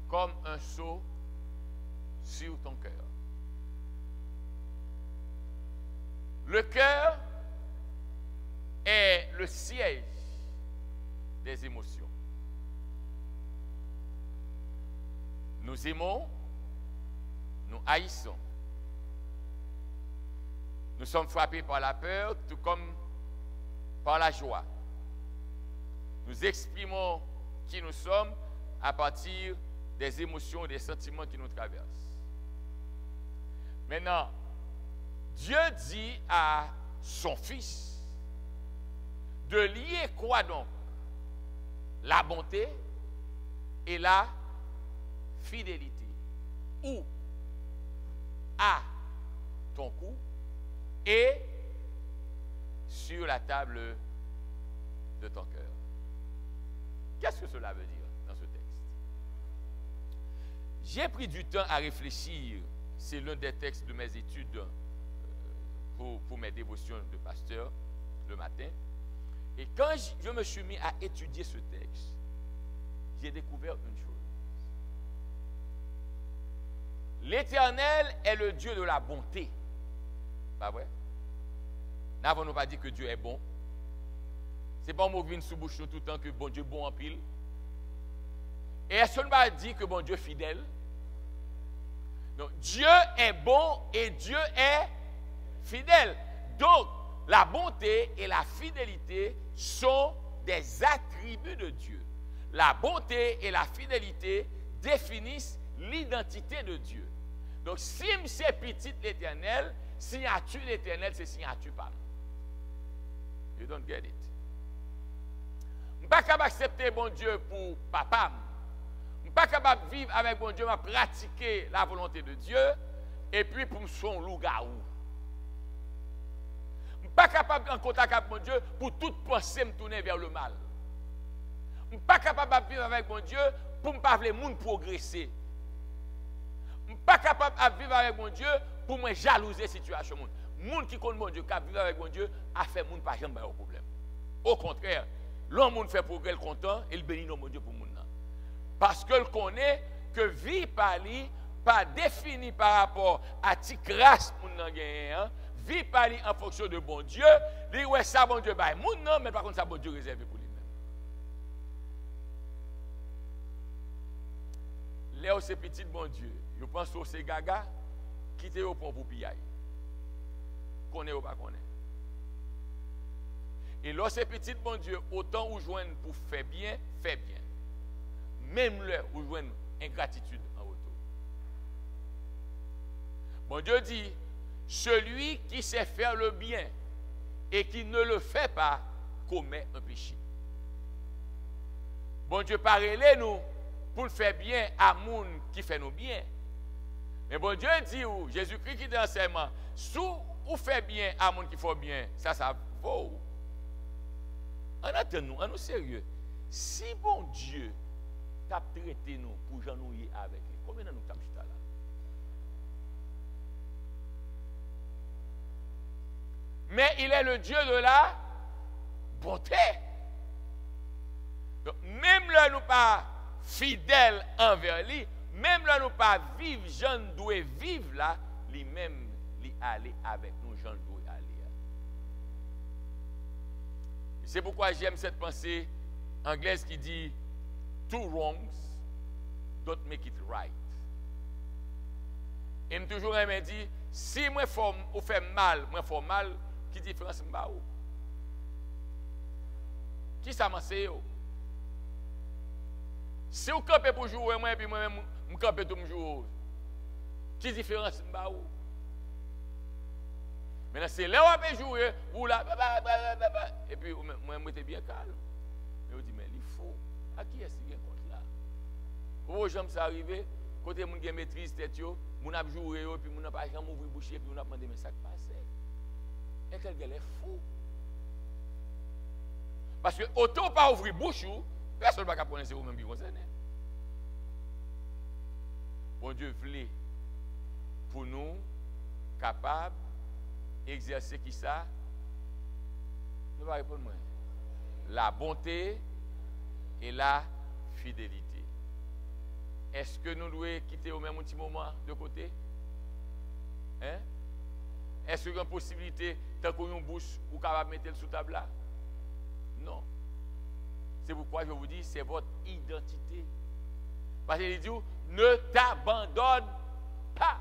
comme un sceau sur ton cœur. Le cœur est le siège des émotions. Nous aimons, nous haïssons. Nous sommes frappés par la peur, tout comme par la joie. Nous exprimons qui nous sommes à partir des émotions, des sentiments qui nous traversent. Maintenant, Dieu dit à son Fils de lier quoi donc? La bonté et la fidélité. Ou à ton cou et sur la table de ton cœur. Qu'est-ce que cela veut dire dans ce texte? J'ai pris du temps à réfléchir. C'est l'un des textes de mes études pour mes dévotions de pasteur le matin. Et quand je me suis mis à étudier ce texte, j'ai découvert une chose. L'Éternel est le Dieu de la bonté. Pas vrai? N'avons-nous pas dit que Dieu est bon? C'est pas un mot qui vient sous bouche tout le temps que bon Dieu est bon en pile. Et est-ce qu'on va dire que bon Dieu est fidèle? Donc, Dieu est bon et Dieu est fidèle. Donc, la bonté et la fidélité sont des attributs de Dieu. La bonté et la fidélité définissent l'identité de Dieu. Donc, si c'est petit l'Éternel, signature l'Éternel, c'est signature pas. You don't get it. Je ne suis pas capable d'accepter bon Dieu pour papa. Je ne suis pas capable de vivre avec bon Dieu, de pratiquer la volonté de Dieu, et puis pour me son loup-garou. Je ne suis pas capable d'être en contact avec mon Dieu pour toute pensée me tourner vers le mal. Je ne suis pas capable de vivre avec mon Dieu pour ne pas vouloir les gens progresser. Je ne suis pas capable de vivre avec mon Dieu pour me jalouser la situation. Les gens qui connaissent mon Dieu, qui vivent avec mon Dieu, a fait mon pas jamais au problème. Au contraire, l'homme fait progrès content et il bénit mon Dieu pour mon. Parce que le connaît que vie par lui, pas définie par rapport à ti grâce moun nan gen, vie par lui en fonction de bon Dieu, lui ouais ça bon Dieu bay moun nan, mais par contre ça bon Dieu réservé pour lui-même. Léo c'est petit bon Dieu, je pense que c'est gaga, quitte au pont pour piaille. Connaît ou pas connaît. Et là c'est petit bon Dieu, autant ou joindre pour faire bien, fait bien. Même là où joindre ingratitude en retour. Bon Dieu dit, celui qui sait faire le bien et qui ne le fait pas commet un péché. Bon Dieu parle nous pour le faire bien à moun qui fait nous bien. Mais bon Dieu dit, Jésus-Christ qui dit enseignement, sous ou fait bien à moun qui fait bien, ça vaut. En attendant, en nous sérieux. Si bon Dieu t'a traité nous pour janouiller avec lui, combien de nous t'as là? Mais il est le Dieu de la bonté. Donc, même là nous pas fidèles envers lui, même là nous pas vivre, Jean doit vivre là, lui-même, lui aller avec nous, Jean doit aller. C'est pourquoi j'aime cette pensée anglaise qui dit two wrongs don't make it right. Et me toujours aimé dit si moi ou fait mal, moi fais mal, qui différence m'ba ou? Qui ça m'a c'est yo? Si vous campez pour jouer, moi, et puis moi-même, je campe tout le jour. Qui différence m'ba ou? Maintenant, c'est là où on peut jouer, ou là, et puis moi, je suis bien calme. Mais je dis, mais il faut. À qui est-ce qu'il y a compte là? Où j'aime ça arriver, côté moun gen maîtrise tête yo, moun a joué yo, puis moun a pas jamais ouvrir bouche, puis moun a demandé mais ça qui passe. Et quel gars est fou. Parce que autant pas ouvrir bouche, personne ne va comprendre c'est vous-même qui concerné. Bon Dieu voulait pour nous capables d'exercer qui ça? Je vais répondre moi. La bonté et la fidélité. Est-ce que nous devons quitter au même petit moment de côté? Hein? Est-ce qu'il y a une possibilité, tant qu'on a une bouche, ou capable de mettre le sous table là? Non. C'est pourquoi je vous dis, c'est votre identité. Parce qu'il dit, ne t'abandonne pas.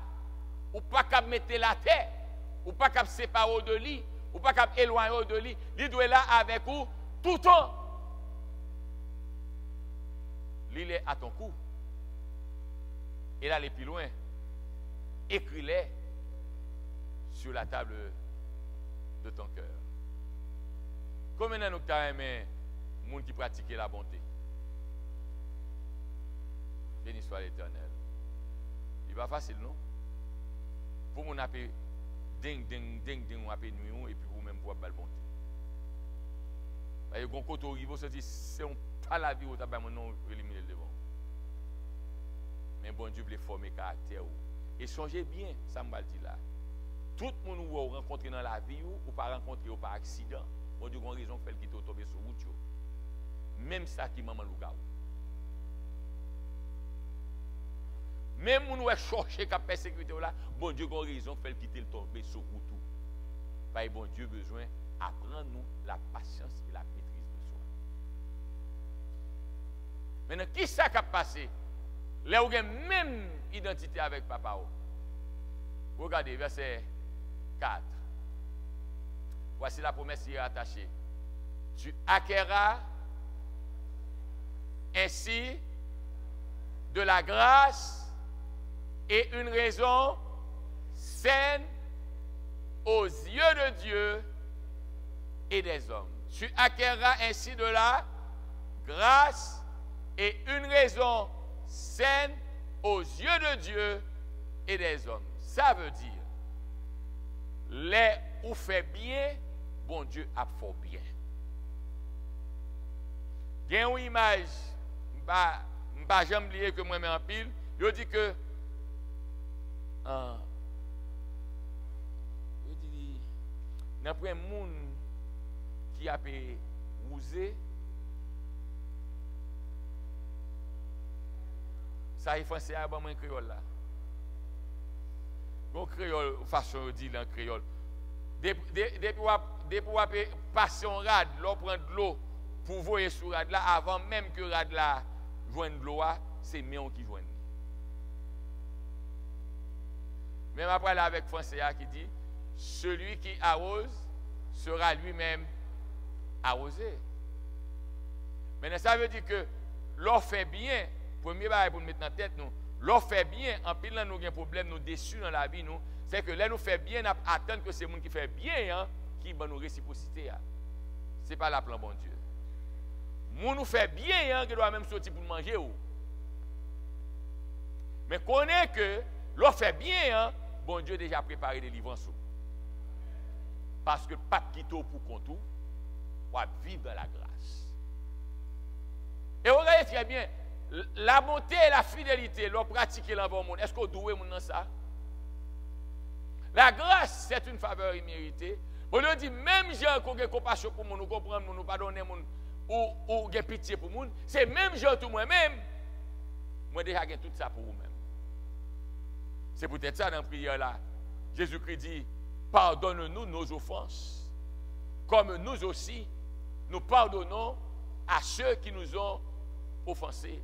Ou pas qu'à mettre la terre, ou pas qu'à séparer de lui, ou pas qu'à éloigner de lui. Il doit être là avec vous tout le temps. Il est à ton cou. Et là, aller plus loin. Écris-les sur la table de ton cœur. Combien de nous avons aimé les gens qui pratiquent la bonté? Béni soit l'Éternel. Il va facile, non? Pour mon appel, ding, on appelle nuit, et puis vous-même, vous avez la bonté. Parce que quand on arrive, on dit, c'est pas la vie, on a mon nom éliminé le devant. Mais bon Dieu veut former le caractère. Et songez bien, ça m'a dit là. Tout le monde que vous rencontrez dans la vie, ou pas rencontré par accident, bon Dieu a une raison pour faire qu'il est tombé sur route. Même ça qui maman louga. Même si nous avons cherché à persécuter là, bon Dieu a une raison pour faire qu'il est tombé sur route. Parce que bon Dieu a besoin d'apprendre nous la patience et la maîtrise de soi. Maintenant, qui ça qui a passé? Là où vous avez même identité avec papa. Regardez, verset 4. Voici la promesse qui est attachée. Tu acquerras ainsi de la grâce et une raison saine aux yeux de Dieu et des hommes. Tu acquerras ainsi de la grâce et une raison saine aux yeux de Dieu et des hommes. Ça veut dire, les ou fait bien, bon Dieu a fait bien. Il y a une image, je ne vais jamais oublier que moi, je en pile, je dis que, n'importe un monde qui a pu user, ça est français à un créole là. Bon créole, façon de dire en créole. Depuis qu'on passer en rade, l'on prend de l'eau pour voyer sur rade là, avant même que rade là joigne de l'eau, c'est Méon qui joigne. Même après là avec français qui dit, celui qui arrose sera lui-même arrosé. Maintenant ça veut dire que l'on fait bien, premier bail pour nous mettre dans la tête nous, l'on fait bien, en pile nous avons un problème, nous déçus dans la vie, c'est que là nous fait bien, nous attendons que c'est le monde qui fait bien, hein, qui va nous réciprocité. Ce n'est pas la plan bon Dieu. Moun nous fait bien, hein, qui doit même sortir pour manger. Mais connaît que l'on fait bien, hein, bon Dieu a déjà préparé des délivrances. Parce que pas de quitter pour compte, on va vivre dans la grâce. Et regardez très bien, la bonté et la fidélité, l'on pratique l'envers le monde. Est-ce qu'on doit dans ça? La grâce, c'est une faveur imméritée. On lui dit, même gens qui ont compassion pour nous, nous comprenons, nous pardonnons, ou ont pitié pour nous, c'est même gens tout moi-même. Moi, déjà, j'ai tout ça pour vous-même. C'est peut-être ça dans la prière là. Jésus-Christ dit, pardonne-nous nos offenses, comme nous aussi, nous pardonnons à ceux qui nous ont offensés.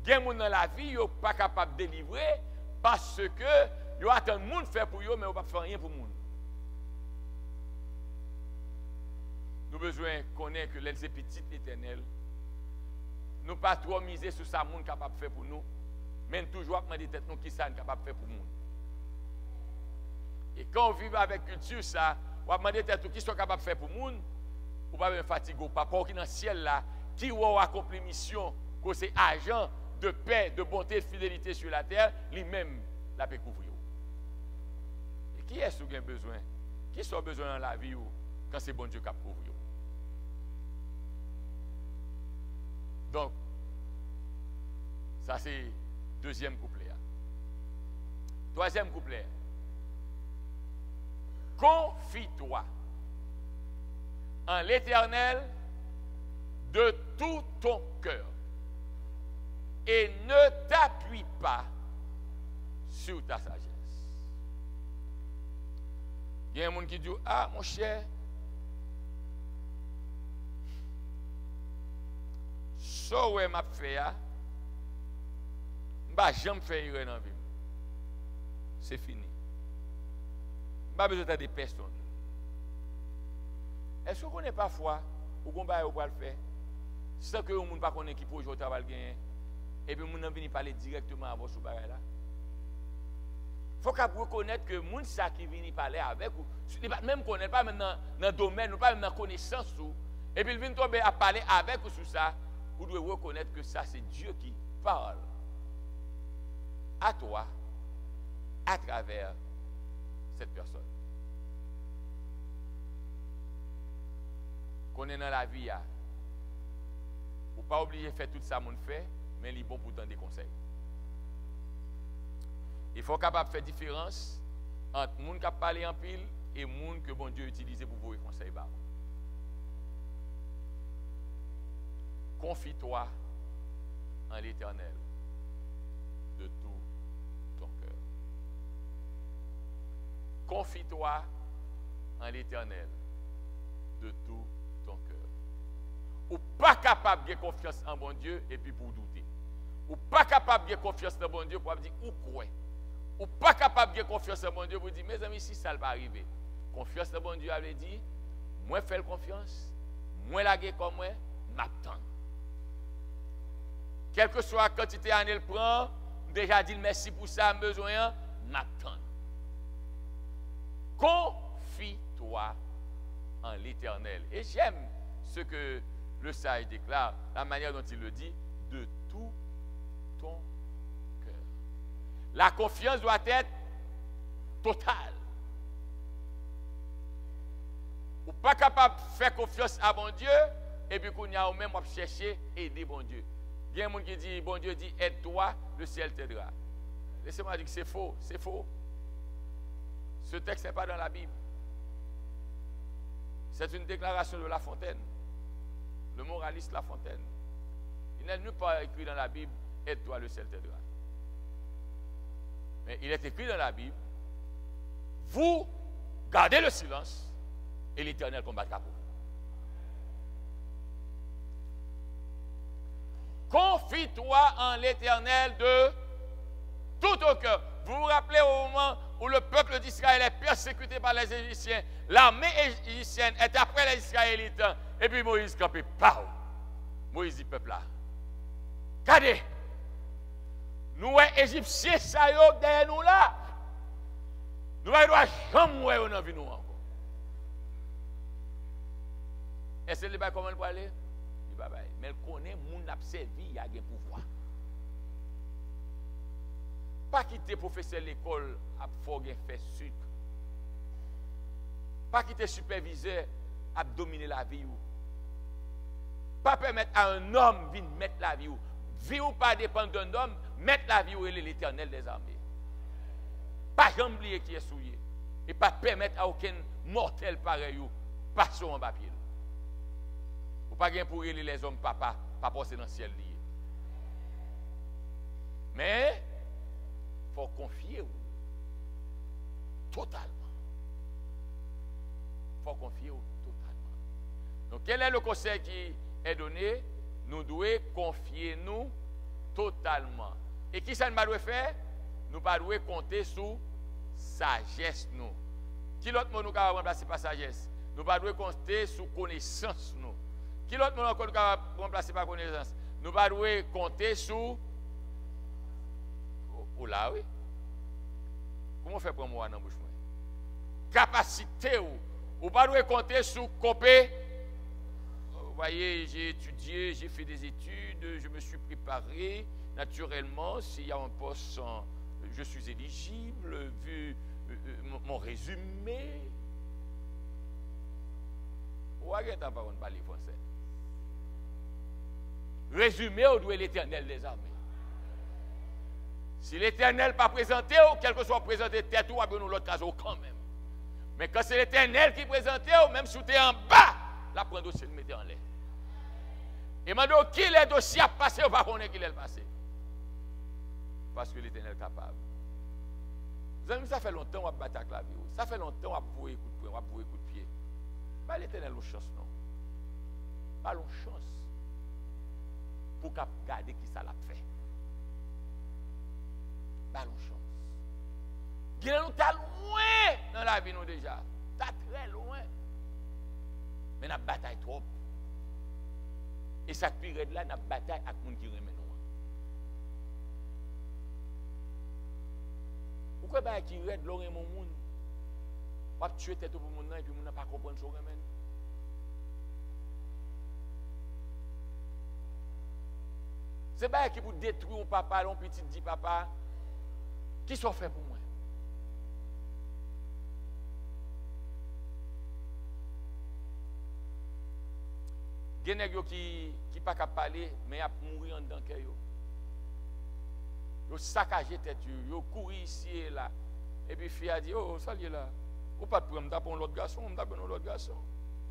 Il y a des gens dans la vie qui ne sont pas capables de délivrer parce que ils attendent que le monde fait pour eux, mais ils ne font pas rien pour le monde. nous besoin connaître que les petites éternelles. Nous pas trop miser sur ça monde capable de faire pour nous, mais toujours demander tête nous qui ça capable de faire pour nous. Et quand on vit avec culture ça, on va demander tête qui sont capable de faire pour nous, ou pas même fatiguer pas qui dans le ciel là, qui a accompli mission, que c'est agent de paix, de bonté, de fidélité sur la terre, lui-même la peut couvrir. Et qui est-ce qui a besoin? Qui a besoin dans la vie quand c'est bon Dieu qui a couvrir? Donc, ça c'est deuxième couplet. Troisième couplet. Confie-toi en l'Éternel de tout ton cœur et ne t'appuie pas sur ta sagesse. Il y a un monde qui dit, ah mon cher, ça ouais m'a fait, bah jamais fait dans la vie. C'est fini. Pas besoin de personne. Est-ce que vous connaissez parfois ou qu'on va le faire sans que vous ne connaissez pas qui peut jouer au travail et puis vous ne parler directement à vos sous là? Il faut que vous reconnaître que les gens qui viennent parler avec vous, même connaître pas même dans le domaine, pas même dans la connaissance, et puis ils viennent tomber à parler avec vous sur ça, vous devez reconnaître que ça c'est Dieu qui parle à toi à travers cette personne. Qu'on est dans la vie, ou pas obligé de faire tout ça, mon fait, mais il est bon pour donner des conseils. Il faut capable de faire différence entre les gens qui parlent en pile et les gens que bon Dieu utilise pour vous conseiller. Confie-toi en l'Éternel de tout ton cœur. Confie-toi en l'Éternel de tout ton cœur. Ou pas capable de avoir confiance en bon Dieu et puis pour douter. Ou pas capable de avoir confiance en bon Dieu pour dire ou quoi. Ou pas capable de avoir confiance en bon Dieu pour dire mes amis si ça va arriver. Confiance en bon Dieu avait dit moi faire confiance, moi laguer comme moi, m'attendre. Quelle que soit la quantité d'années le prend, déjà dit merci pour ça, besoin, m'attendre. Confie-toi en l'Éternel. Et j'aime ce que le sage déclare, la manière dont il le dit, de tout ton cœur. La confiance doit être totale. Ou pas capable de faire confiance à bon Dieu, et puis qu'on y a même chercher aider bon Dieu. Il y a un monde qui dit, bon Dieu dit, aide-toi, le ciel t'aidera. Laissez-moi dire que c'est faux, c'est faux. Ce texte n'est pas dans la Bible. C'est une déclaration de La Fontaine, le moraliste La Fontaine. Il n'est nulle part écrit dans la Bible, aide-toi, le ciel t'aidera. Mais il est écrit dans la Bible, vous gardez le silence et l'Éternel combattra pour vous. Confie-toi en l'Éternel de tout ton cœur. Vous vous rappelez au moment où le peuple d'Israël est persécuté par les Égyptiens, l'armée égyptienne est après les Israélites, et puis Moïse campé, pau. Moïse dit peuple là, regardez, nous les Égyptiens, ça y est derrière nous là, nous ne doit jamais mourir dans vie nous encore. Est-ce que le comment il peut aller? Mais elle connaît moun n'a servi, il y a un pouvoir. Pas quitter professeur l'école à faire sucre. Pas quitter superviseur à dominer la vie. Pas permettre à un homme de mettre la vie. Vie ou pas dépendre d'un homme, mettre la vie où il est l'Éternel des armées. Pas jamais oublier qui est souillé. Et pas permettre à aucun mortel pareil passer en papier. Ou pas bien pour les hommes papa, pas passer dans le ciel lié. Mais il faut confier totalement. Il faut confier totalement. Donc quel est le conseil qui est donné? Nous devons confier nous totalement. Et qui ça ne doit faire? Nous ne devons compter sur sagesse nous. Qui l'autre mot nous avons remplacé par sagesse? Nous ne pas compter sur connaissance. Nous. Qui l'autre monde encore capable remplacer par connaissance? Nous ne pas compter sur. Oh là, oui. Comment on fait pour moi dans la bouche? Capacité ou pas compter sur copé. Vous voyez, j'ai étudié, j'ai fait des études, je me suis préparé. Naturellement, s'il y a un poste, je suis éligible, vu mon résumé. Ou à quel temps par contre parler français? Résumé, on doit l'Éternel des armées. Si l'Éternel pas présenté, ou quel que soit présenté tête ou nous l'autre cas quand même. Mais quand c'est l'Éternel qui présenté, ou même si tu es en bas, la prend dossier le mettre en l'air. Et maintenant, qui est dossier à passer, on va connaître qui est passé. Parce que l'Éternel est capable. Vous savez, ça fait longtemps qu'on a battu avec la vie. Ça fait longtemps qu'on a poué coup de poing, on a poué coup de pied. Pas l'Éternel a chance, non. Pas une chance. Pour garder qui ça l'a fait. Pas une chance. Nous sommes loin dans la vie, nous déjà. Nous sommes très loin. Mais nous avons bataille trop. Et cette période-là, nous avons bataille avec les gens qui remettent nous. Pourquoi bah qui red l'oreille mon monde? Pas tuer tête pour mon et puis mon n'a pas comprendre ce remède. C'est pas qui pour détruire mon papa, mon petit dit papa. Qui sont fait pour moi? Il y a des gens qui ne peuvent pas parler, mais ils mourir en dedans. Ils saccagé tête, ils couru ici et là. Et puis, fille a dit, oh, ça y est là. Ou pas de problème, on prend l'autre garçon, on prend l'autre garçon.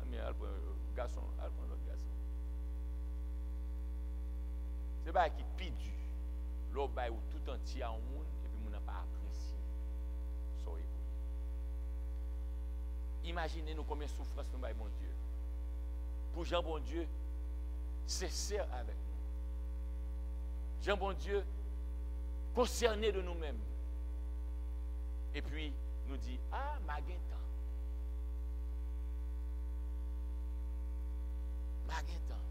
Mais elle prend l'autre garçon, elle prend l'autre garçon. C'est pas qui pidu. L'autre bail ou tout entier en monde, et puis on n'a pas apprécié. Soyez pour imaginez-nous combien de souffrance nous avons, mon Dieu. Pour Jean, bon Dieu, c'est sincère avec nous. Jean, bon Dieu, concerné de nous-mêmes. Et puis, nous dit, ah, Maguetan. Maguetan.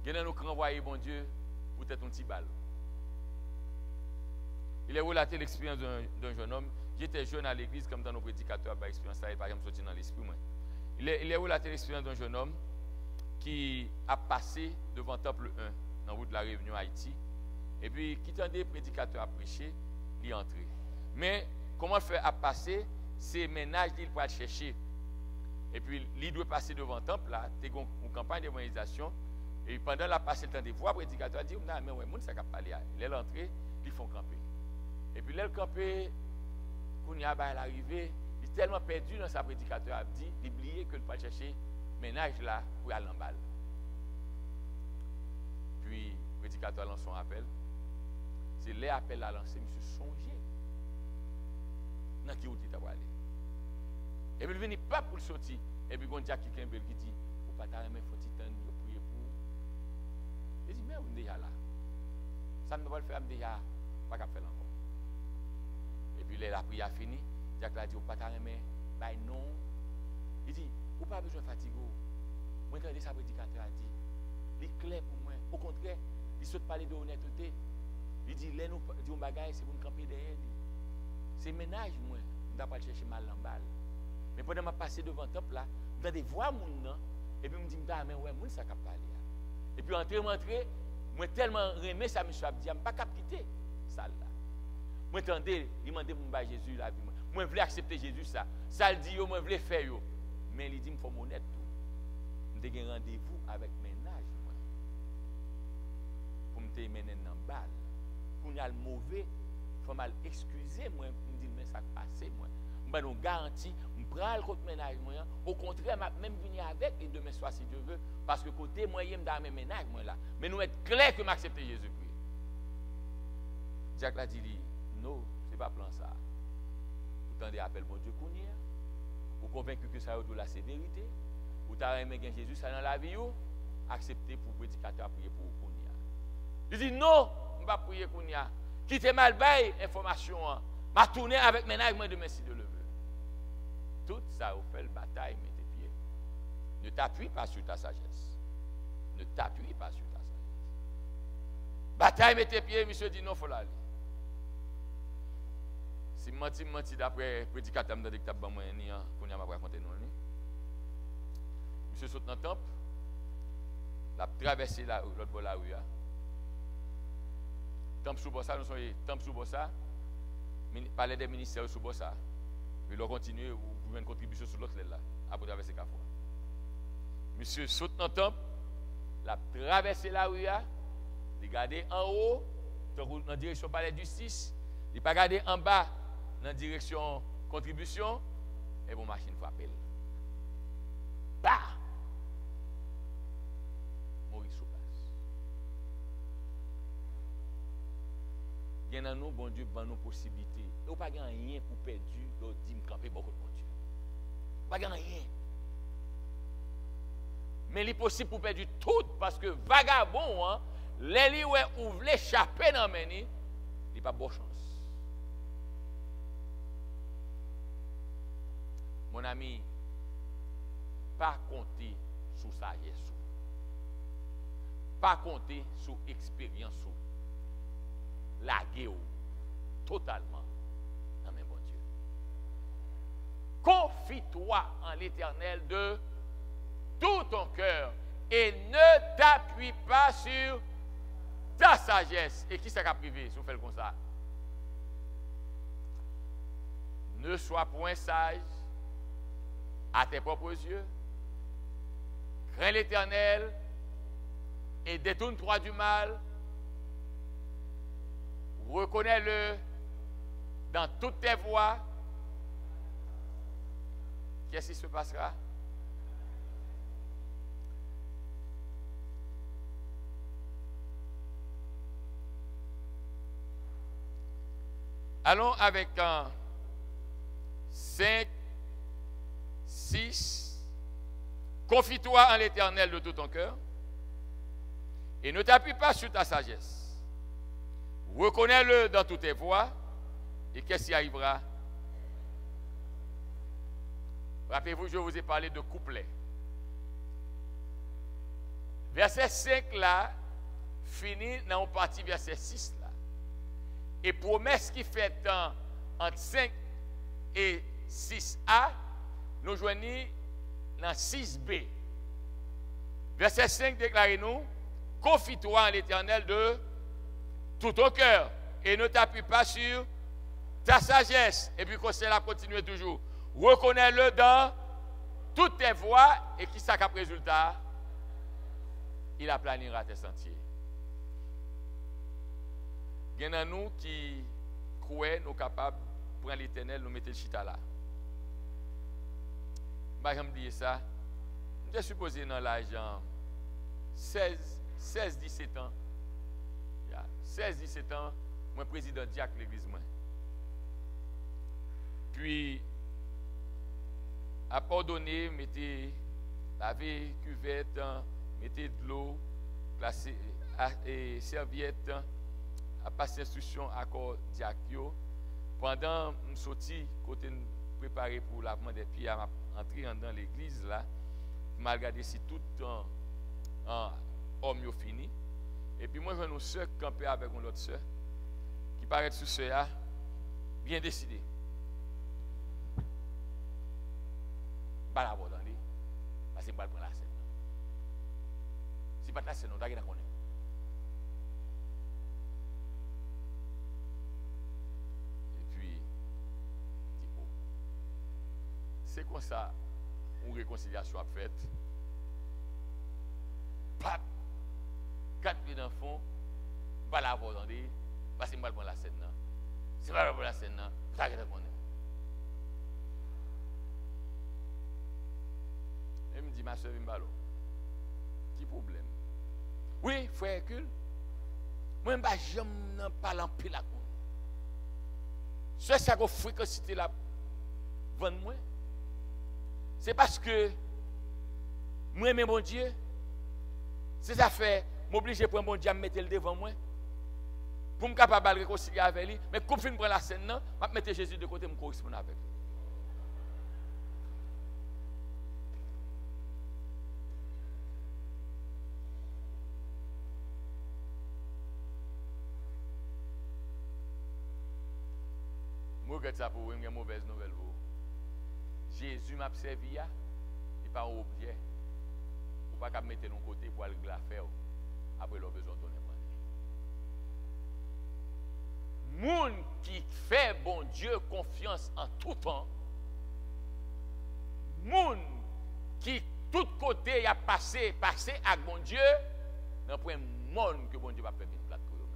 Il y a nous renvoyer, bon Dieu, pour être un petit bal. Il a relaté l'expérience d'un jeune homme. J'étais jeune à l'église, comme dans nos prédicateurs, par expérience, ça par exemple, sorti dans l'esprit. Il a relaté l'expérience d'un jeune homme qui a passé devant Temple 1, dans la route de la Réunion Haïti. Et puis, qui tendait les prédicateurs à prêcher, il est entré. Mais, comment faire à passer, c'est ménage qu'il peut aller chercher. Et puis, il doit passer devant le temple, là, il y a une campagne d'évangélisation. Et pendant la passée, le temps de voir, le prédicateur a dit, non, mais ouais, ça n'a pas parlé. Il est entré, ils font camper. Et puis, là, le camper, quand il y a l'arrivée, il est tellement perdu dans sa prédicateur, a dit, il oublié que le pas chercher ménage là pour aller en balle. Puis, le prédicateur lance son appel. C'est les appels à lancer, monsieur songer. Dans qui il t'a aller. Et puis il vient pas pour le sortir. Et puis il y a quelqu'un qui dit, vous pas t'arrêter, il faut prier pour. Il dit, mais vous êtes déjà là. Ça ne va pas le faire déjà, pas qu'à faire encore. Et puis la prière fini. Jacques a dit, vous pas t'arrêter, bah non. Il dit, vous pas besoin de fatiguer. Moi, quand sa prédicateur a dit, il est clair pour moi. Au contraire, il saute parler de honnêteté. Il dit, là, nous disons bagaille, c'est pour nous camper derrière. C'est ménage, moi. Je ne vais pas chercher mal en balle. Mais pendant que je passe devant le temple, là, je vais voir mon nom. Et puis, je me dis, mais ouais, moi, ça ne pas aller. Et puis, entrer, moi, tellement aimé ça, monsieur Abdi, je ne vais pas quitter ça là. Moi, attendez, il m'a demandé pour Jésus la vie. Moi, je voulais accepter Jésus, ça. Ça, le dit, moi, je voulais faire. Mais il dit, il faut m'honnête tout. Je vais rendez-vous avec ménage, moi. Pour me mener dans la balle. Pour y a le mauvais, il faut mal excuser, moi, pour me dire, mais ça passe, moi. Je vous garantis, je prends le côté ménage, moi. Au contraire, je même venir avec et demain soir, si Dieu veut, parce que côté moyen, je vais ménage, moi, là. Mais nous être clair que m'accepter Jésus-Christ. Jacques l'a dit, non, ce n'est pas plan ça. Vous tendez appel, bon Dieu, Kounia. Vous convaincu que ça est de la sévérité. Vous avez aimé Jésus, ça dans la vie, acceptez pour le prédicateur à prier pour Kounia. Il dit, non, je ne vais pas prier Kounia. Quittez mal bail, information. M'a tourné avec ménage, moi, demain, si Dieu le veut. Tout ça. ça, on fait le bataille, mets tes pieds. Ne t'appuie pas sur ta sagesse. Ne t'appuie pas sur ta sagesse. Bataille, mets tes pieds, monsieur dit non, il faut l'aller. Si menti d'après prédicateur, je me dis que tu as besoin de qu'on y a raconté non. Monsieur saute dans le temple, il a traversé l'autre bord de la rue. Temple sous Bossa, nous sommes temple sous Bossa, palais des ministères sous Bossa. Mais il continue, vous pouvez une contribution sur l'autre là, après traverser Carrefour. Monsieur saute dans le temple, il a traversé la rue, il a regardé en haut, dans la direction palais de justice, il n'a pas regardé en bas, dans la direction contribution, et vos machines frappent. Bah! Mourir sur place. Il y a nous, bon Dieu, dans nos possibilités. Il n'y a pas rien pour perdre, il dit me camper beaucoup de bon Dieu. Pas rien. Mais il est possible pour perdre tout, parce que vagabond, hein, les lieux où l'échapper dans le il n'y a pas de bonne chance. Mon ami, pas compter sur sagesse, pas compter sur expérience, laguer totalement dans mes bon Dieu. Confie-toi en l'Éternel de tout ton cœur et ne t'appuie pas sur ta sagesse. Et qui sera privé si vous faites comme ça? Ne sois point sage à tes propres yeux. Crains l'Éternel et détourne-toi du mal. Reconnais-le dans toutes tes voies. Qu'est-ce qui se passera? Allons avec un 5, 6. Confie-toi en l'Éternel de tout ton cœur et ne t'appuie pas sur ta sagesse. Reconnais-le dans toutes tes voies et qu'est-ce qui arrivera? Rappelez-vous, je vous ai parlé de couplet. Verset 5 là, finit dans une partie verset 6 là. Et promesse qui fait entre 5 et 6a, nous joignons dans 6b. Verset 5 déclarez-nous, confie-toi en l'Éternel de tout ton cœur et ne t'appuie pas sur ta sagesse. Et puis conseil a continué toujours. Reconnais-le dans toutes tes voies et qui ça cap résultat? Il aplanira tes sentiers. Il y en a nous qui croient nous capables de prendre l'Éternel, nous mettre le chita là. Je me dis ça. Je suis supposé dans l'âge 16-17 ans. 16-17 ans, moi président diacre de l'église. Puis, à pardonner, mettez laver cuvette, mettez de l'eau, et serviette, à passer instruction à corps diacre. Pendant que je suis sorti, côté préparé pour lavement des pieds, à entrer dans l'église là, je regardé si tout homme est fini. Et puis moi, je vais une soeur camper avec une autre soeur, qui paraît sous soeur, bien décidé. Pas la voix dans lui, parce que je ne vais pas prendre la scène. Si pas la scène, on va pas connaître. Et puis, dit, c'est comme ça, une réconciliation a faite. Pap! 4 pieds dans le fond, pas la voix dans lui, parce que je ne vais pas prendre la scène. Si je ne vais pas prendre la scène, ça va être connaître. Elle me dit, ma soeur Vimbalo, qui problème? Oui, frère Hercule, moi, je ne parle pas en pile à quoi. C'est ça que fréquencité là, devant moi. C'est parce que moi, j'aime mon Dieu. C'est ça fait, m'obliger pour un bon Dieu à me mettre le devant moi. Pour me capable de réconcilier avec lui. Mais quand je prends la scène, je vais mettre Jésus de côté et me correspondre avec lui. Moi, je ça pour une mauvaise nouvelle. Jésus m'a servi, il n'est pas un objet. Ou pas qu'à mettre de côté pour aller la faire. Après, il a besoin de donner. Moun qui fait bon Dieu confiance en tout temps. Moun qui tout côté a passé avec bon Dieu. Dans point monde que bon Dieu va faire une plate pour eux-mêmes.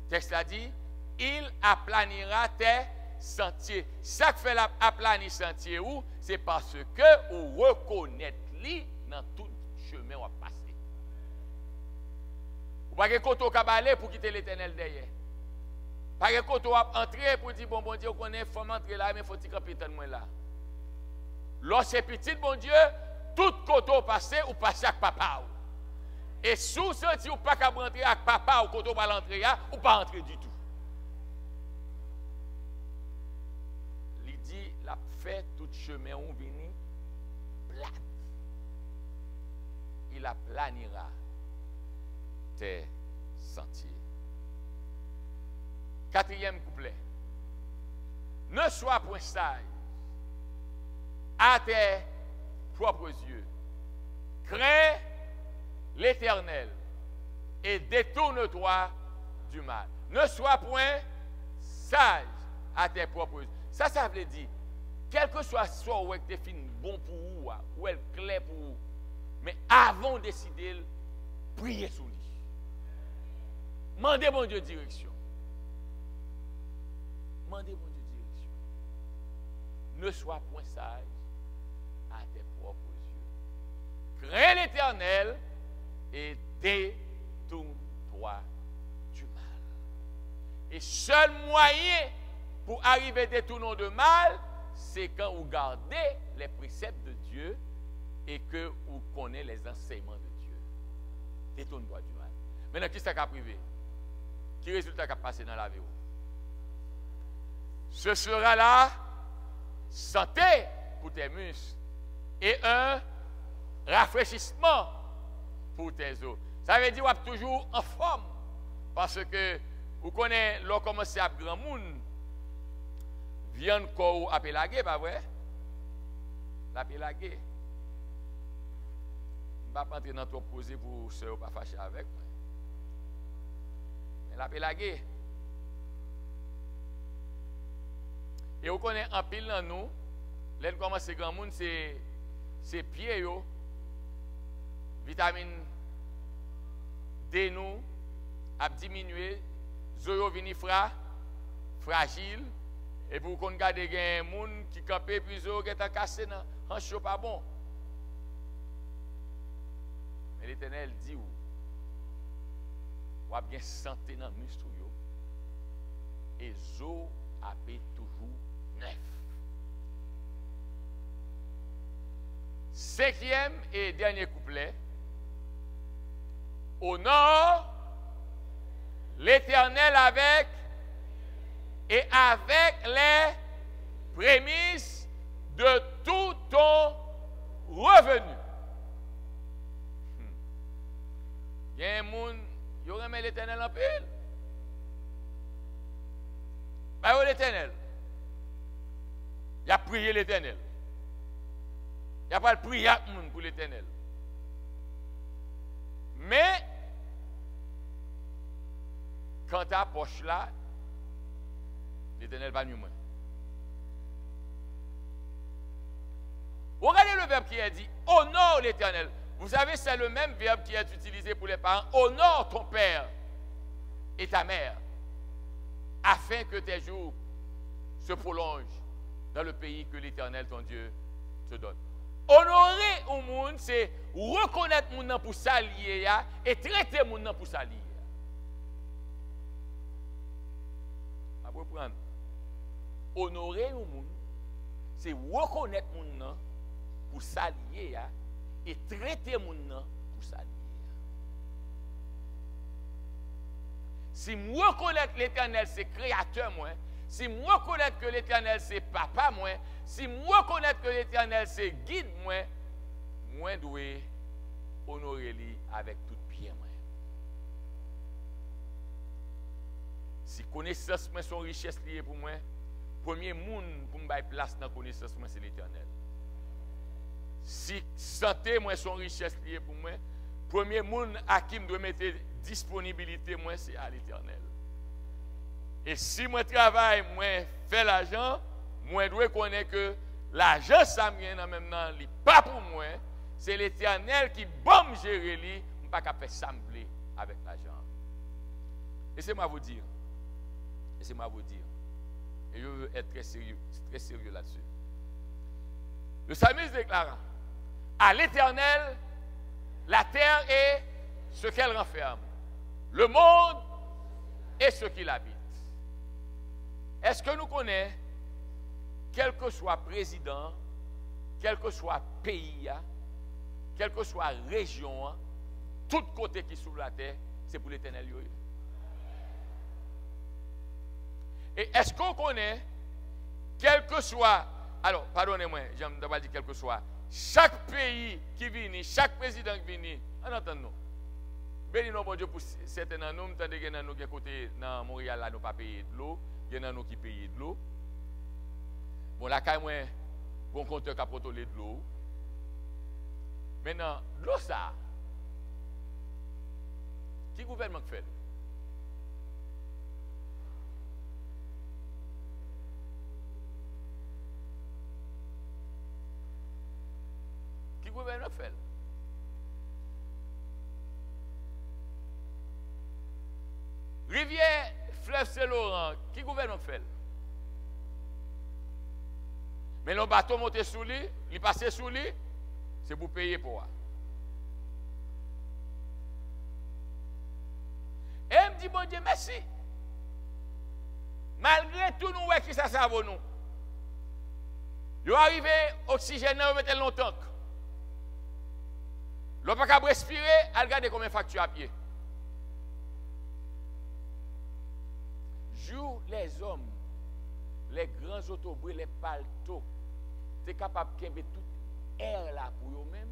Texte a dit, il aplanira tes sentiers. Ça que fait aplanir sentier où, c'est parce que vous reconnaissez lui dans tout chemin où on passe. Vous n'avez pas de côté cabalé pour quitter l'Éternel derrière. Pas de côté entrer pour dire bon Dieu, on connaît, il faut entrer là, mais il faut tirer pétan moi là. Lorsque c'est petit, bon Dieu, tout côté passé ou passer avec papa. Et sous ce si vous pas qu'à rentrer avec papa ou côté pas l'entrer ou pas entrer du tout. Il dit la fait tout chemin où vini plat. Il aplanira tes sentiers. Quatrième couplet. Ne sois point sage à tes propres yeux. Crains l'Éternel et détourne-toi du mal. Ne sois point sage à tes propres yeux. Ça veut dire, quel que soit où tu es bon pour vous, ou elle clair pour vous, mais avant de décider, priez sur lui. Mandez bon Dieu direction. Mandez bon Dieu direction. Ne sois point sage à tes propres yeux. Crains l'Éternel et détourne-toi du mal. Et seul moyen pour arriver à détourner de mal, c'est quand vous gardez les préceptes de Dieu et que vous connaissez les enseignements de Dieu. Détourne-toi du mal. Maintenant, qui est-ce qui a privé? Qui résultat qui a passé dans la vie? Ce sera là santé pour tes muscles et un rafraîchissement pour tes os. Ça veut dire que tu es toujours en forme. Parce que vous connaissez, l'on commence à grand monde, viande corps à pélaguer, pas vrai? La pélaguer. Je ne vais pas entrer dans ton posé pour se pas fâcher avec moi. Mais la pélaguer. Et vous connaissez en pile dans nous, là nous commence grand monde, c'est pieds, vitamine D nous a diminué, zoyo vini fragile, et pour qu'on garde des monde qui campé puis zoyo qui est cassé dans hanche pas bon. Mais l'Éternel dit ou a bien santé dans muscle et zo a toujours neuf. Cinquième et dernier couplet. Honore l'Éternel avec les prémices de tout ton revenu. Il y a un monde, il remet l'Éternel en pile. Bah, l'Éternel. Il a prié l'Éternel. Il n'y a pas de prière pour l'Éternel. Mais, quand tu as poche là, l'Éternel va mieux moins. Regardez le verbe qui est dit, honore l'Éternel. Vous savez, c'est le même verbe qui est utilisé pour les parents. Honore ton père et ta mère, afin que tes jours se prolongent dans le pays que l'Éternel, ton Dieu, te donne. Honorer au monde, c'est reconnaître mon nom pour s'allier et traiter mon nom pour s'allier. On va reprendre. Honorer au monde, c'est reconnaître mon nom pour s'allier et traiter mon nom pour s'allier. Si moi reconnaître l'Éternel, c'est créateur, moi. Si moi reconnaître que l'Éternel, c'est papa, moi. Si moi reconnaître que l'Éternel, c'est guide, moi dois honorer lui avec tout pied, moi. Si connaissance moi son richesse liée pour moi, premier monde pour me bailler place dans connaissance moi c'est l'Éternel. Si santé moi son richesse liée pour moi, premier monde à qui me doit mettre disponibilité moi c'est à l'Éternel. Et si moi travaille, moi fais l'argent, moi dois connaître que l'argent ça me vient en même temps, pas pour moi, c'est l'Éternel qui bon gérer lui, pas qu'à faire sembler avec l'argent. Laissez-moi vous dire. Laissez-moi vous dire. Et je veux être très sérieux là-dessus. Le psalmiste déclara, à l'Éternel, la terre est ce qu'elle renferme, le monde et ce qui l'habite. Est-ce que nous connaissons, quel que soit président, quel que soit pays, quelle que soit région, tout côté qui s'ouvre la terre, c'est pour l'Éternel. Et est-ce qu'on connaît, quel que soit, alors, pardonnez-moi, j'aime d'abord dire quel que soit, chaque pays qui vient, chaque président qui vient, en entendant, béni nous, bon Dieu, pour certains de nous, tandis que nous, qui côté dans Montréal, là, nous pas payer de l'eau, il y en a nous qui payent de l'eau. Bon, là, quand même, bon compteur qui a protolé de l'eau. Maintenant, l'eau, ça, qui gouvernement fait? Qui gouvernement fait? Rivière, fleuve Saint-Laurent, qui gouvernement fait? Mais le bateau monte sous lui, il passe sous lui, c'est pour payer pour moi. Et il me dit, bon Dieu, merci. Malgré tout, nous voyons qui ça va nous. Ils sont arrivés, oxygène, ils mettent longtemps. Ils n'ont pas qu'à respirer, à regarder combien de factures à pied. Jour les hommes, les grands autobus, les paltos, tu es capable de faire tout air là pour eux-mêmes,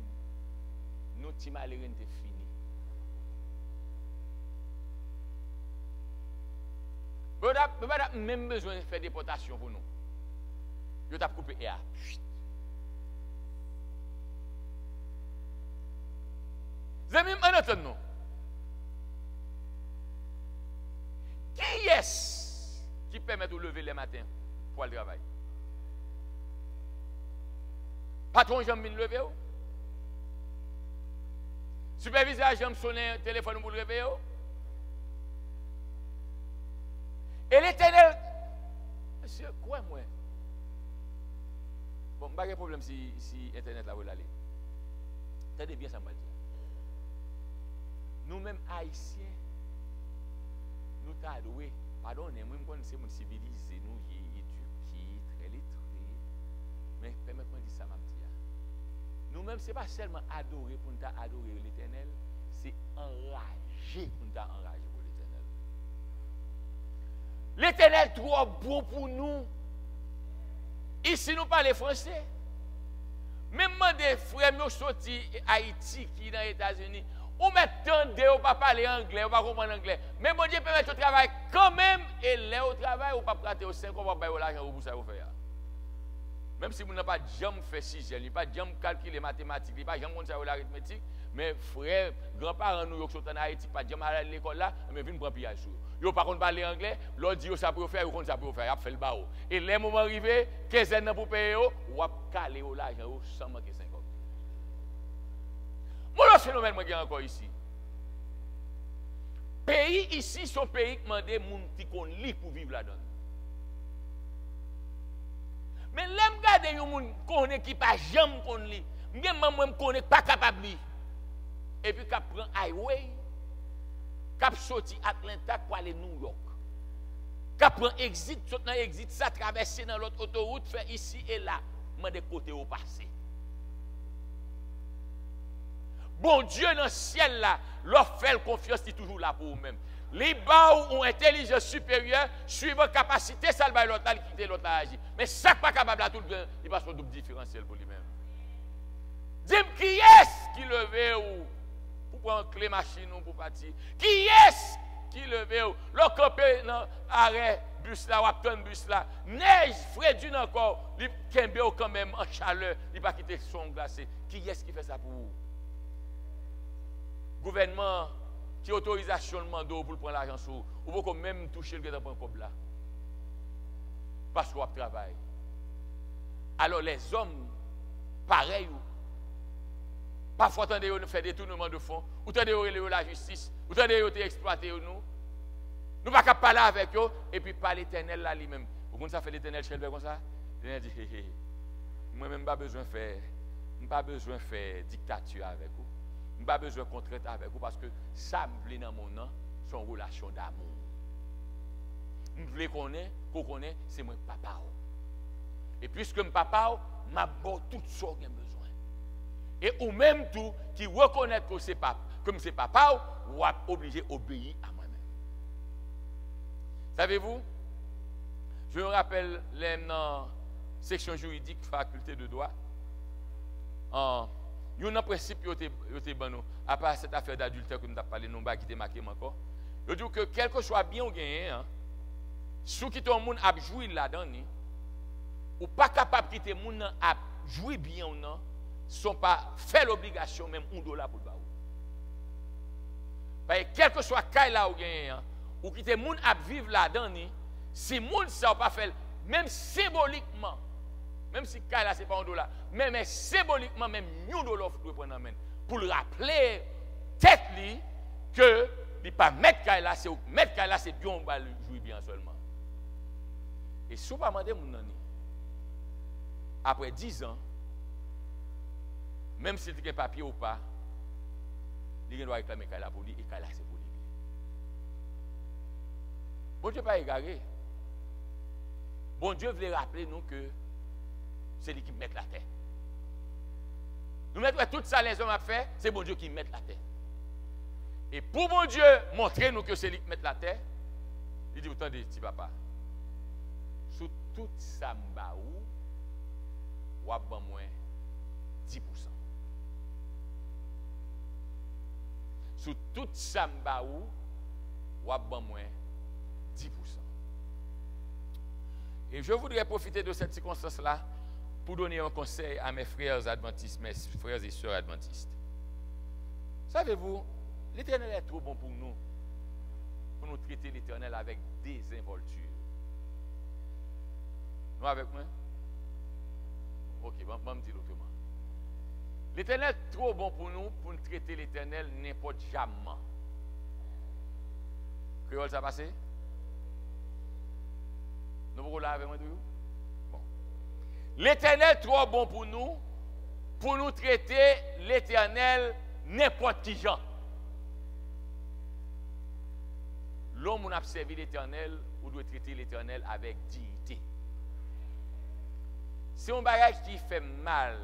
nous sommes malheureux de fini. Nous n'avons même besoin de faire des déportations pour nous. Nous avons coupé l'air. Vous avez en entendant. Qui est-ce qui permet de lever le matin pour aller travailler? Patron, j'aime bien lever. Superviseur, j'aime sonner le téléphone pour le lever. Et l'Éternel, monsieur, quoi moi? Bon, pas de problème si Internet là où aller. Tenez bien ça, m'a dit. Nous-mêmes haïtiens, nous t'avons doué. Pardonnez, moi, je connais les civilisés, nous, éduqués, très lettrés. Mais permettez-moi de dire ça, m'a dit. Nous-mêmes, ce n'est pas seulement adorer pour nous adorer l'Éternel, c'est enrager pour nous enrager pour l'Éternel. L'Éternel est trop bon pour nous. Ici, nous parlons français. Même des frères qui sont sortis Haïti, qui sont dans les États-Unis, ou maintenant, on ne pas parler anglais, on ne pas comprendre anglais. Mais mon Dieu permet de travailler quand même, et là au travail, on ne peut pas prater au 5 ans, on ne peut pas l'argent pour ça faire. Même si vous n'avez pas jamais fait 6 ans, vous n'avez pas jamais calculé les mathématiques, vous n'avez pas jamais fait l'arithmétique, mais frères, grands-parents nous qui sont en Haïti, pas jamais aller à l'école là, mais viennent prendre pillage. Ils n'ont pas parler anglais, l'autre dit ça pour faire, ils ça pour faire, ils ont fait le barreau. Et les moments arrivés, 15 ans pour payer, ou à caler l'argent sans manquer 5 ans. Mon autre phénomène qui est encore ici. Pays ici sont pays qui demandent des gens qui lit pour vivre là-dedans. Mais là, je regarde les gens qui ne pas jamais lit. Je ne suis pas capable de lire. Et puis, quand prend highway, quand sorti Atlanta pour aller New York. Quand prend exit, saute dans exit, ça traverser dans l'autre autoroute, fait ici et là, je de côté au passé. Bon Dieu dans le ciel là, leur fait confiance, c'est toujours là pour eux-mêmes. Les bas ont intelligence supérieure, suivant capacité, ça va l'autre là, quitter l'autre là agir. Mais ça pas capable à tout le monde, il passe un double différentiel pour lui-même. Dis-moi qui est-ce qui levait ou pour prendre clé machine ou pour partir? Qui est-ce qui levé, le campé dans arrêt bus là, ou attend bus là, neige frédune encore, il kembe quand même en chaleur, il pas quitter son glacé. Qui est-ce qui fait ça pour vous? Gouvernement qui autorisation le mando pour prendre l'argent sur ou pouvez même toucher le gars dans le là. Parce qu'on travaille. Alors les hommes, pareil, parfois attendez nous faire des tournements de fonds, ou attendez la justice, ou attendez exploiter nous. Nous ne pouvons pas parler avec eux et puis pas l'Éternel là lui-même. Vous comprenez ça fait l'Éternel chez lui comme ça? L'Éternel dit, moi-même pas besoin de faire dictature avec vous. Je n'ai pas besoin de contrainte avec vous parce que ça me plaît dans mon nom, c'est une relation d'amour. Je veux qu'on connaisse, c'est mon papa. Et puisque mon papa m'a bon tout ce que j'ai besoin. Et ou même tout qui reconnaît que c'est papa, comme c'est papa, ou est obligé d'obéir à moi-même. Savez-vous, je me rappelle dans la section juridique, faculté de droit, il y a un principe qui est bon, à part cette affaire d'adultère que nous avons parlé, nous qui était marqué encore. Je dis que quel que soit bien ou gagné, si qui tout le monde a joué là-dedans, ou pas capable de quitter le monde à jouer bien ou non, sont pas fait l'obligation même $1 pour le baou. Parce que quel que soit le là ou gagné, ou quitter le monde à vivre là-dedans, si le monde ne pas fait, même symboliquement, même si là c'est pas $1, mais symboliquement même $1 pour prendre en main pour le rappeler tête li que il pas mettre là c'est mettre là c'est bien on va jouer bien seulement. Et si vous pas demander mon nani après 10 ans même si tu as papier ou pas il doit réclamer là pour lui et là c'est pour lui. Bon Dieu pas égaré. Bon Dieu veut rappeler nous que c'est lui qui met la terre. Nous mettons tout ça les hommes à faire, c'est bon Dieu qui met la terre. Et pour bon Dieu montrer nous que c'est lui qui met la terre, il dit autant de petits papa. Sous tout ça m'baou, ou à moins 10%. Sous tout ça m'baou, ou à moins 10%. Et je voudrais profiter de cette circonstance-là pour donner un conseil à mes frères adventistes, mes frères et sœurs adventistes. Savez-vous, l'Éternel est trop bon pour nous traiter l'Éternel avec désinvolture. Nous avec moi? Ok, je vais me dire autrement. L'Éternel est trop bon pour nous traiter l'Éternel n'importe jamais. Créole, ça passe? Nous pouvons là avec moi toujours? Bon. L'Éternel est trop bon pour nous traiter l'Éternel n'importe qui gens. L'homme qui a servi l'Éternel, ou doit traiter l'Éternel avec dignité. C'est un bagage qui fait mal.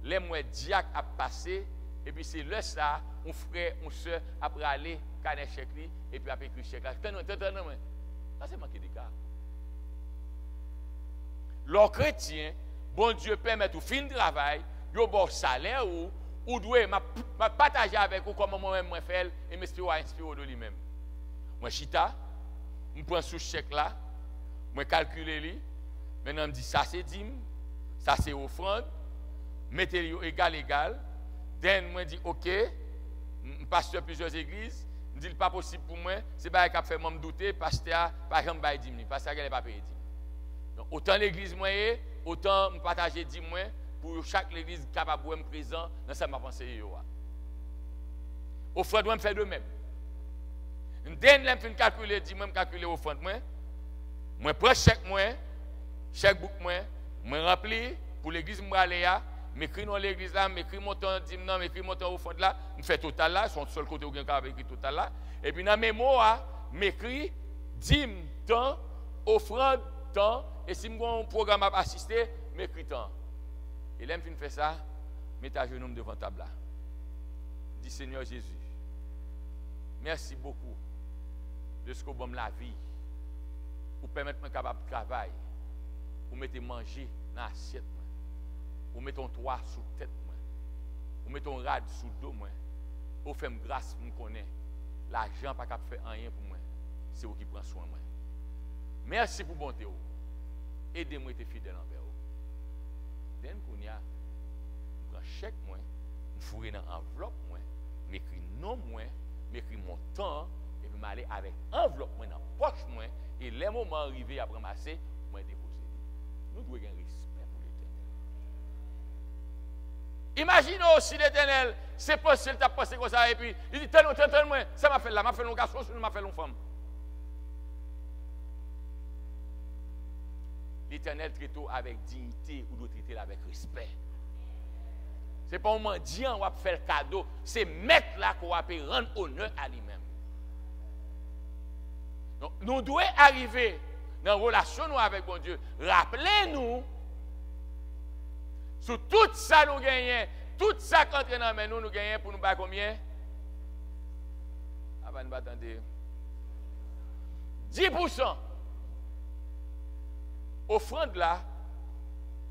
Les mois diacres a passé, et puis c'est là ça, un frère, une soeur, après aller, caner chèque, et puis après écrire chèque. Ça c'est manqué de cas. Leurs chrétiens, bon Dieu permet tout fin de travail, ils ont bon salaire ou doit partager avec vous comment moi-même je fais et m'inspirer de lui-même. Moi, chita, je prends sous chèque là, je calcule lui, maintenant je me dis ça c'est dîme, ça c'est offrande, mettez-le égal, then je dis ok, je passe sur plusieurs églises, je dis pas possible pour moi, c'est pas ça qui fait me douter, pasteur, par exemple, je dis parce que n'est pas payé. Donc, autant l'église moi autant me partager 10 mois pour chaque église capable de me présent dans ça m'a pensé offrande doit me faire de même. Dès que je calculer 10 mois, je calculer offrande moi prends chaque book moi rempli pour l'église moi aller là, m'écris dans l'église là, m'écris mon temps 10 non, m'écris mon temps offrande là, me fait total là, son seul côté où il y a écrit total là et puis dans mémoire m'écris 10 temps offrande temps. Et si je un programme à assister, m'écris tant. Et là, je fais ça, mets ta genou devant ta table. Dis Seigneur Jésus, merci beaucoup de ce que vous la vie, pour permettre de capable de travailler, pour mettre manger dans l'assiette, pour mettre ton toit sous la tête, pour mettre ton rad sous le dos, pour faire grâce, je connais. L'argent n'a pas faire rien pour moi. c'est vous qui prenez soin de moi. Merci pour bonté. Aidez-moi à être fidèle envers vous. Dès qu'on y a, je prends chèque, moi, je fourre dans l'enveloppe, moi, m'écris non, moi, m'écris mon temps, et puis m'aller avec enveloppe, moi, dans la poche, moi, et les moments arrivés à ramasser, moi, déposer. Nous devons avoir un respect pour l'Éternel. Imaginez aussi l'Éternel, c'est possible, il t'a passé comme ça, et puis il dit, tel, moi, ça m'a fait là, m'a fait un garçon, ça m'a fait une femme. L'Éternel traite avec dignité ou doit traiter avec respect. Ce n'est pas un mendiant qui va faire le cadeau, c'est mettre là qu'on va rendre honneur à lui-même. Donc, nous devons arriver dans la relation avec bon Dieu. Rappelez-nous, sur tout ça nous gagnons, tout ça qu'on entraîne dans nous, nous gagnons pour nous battre combien? Avant de battre 10%. Offrande là,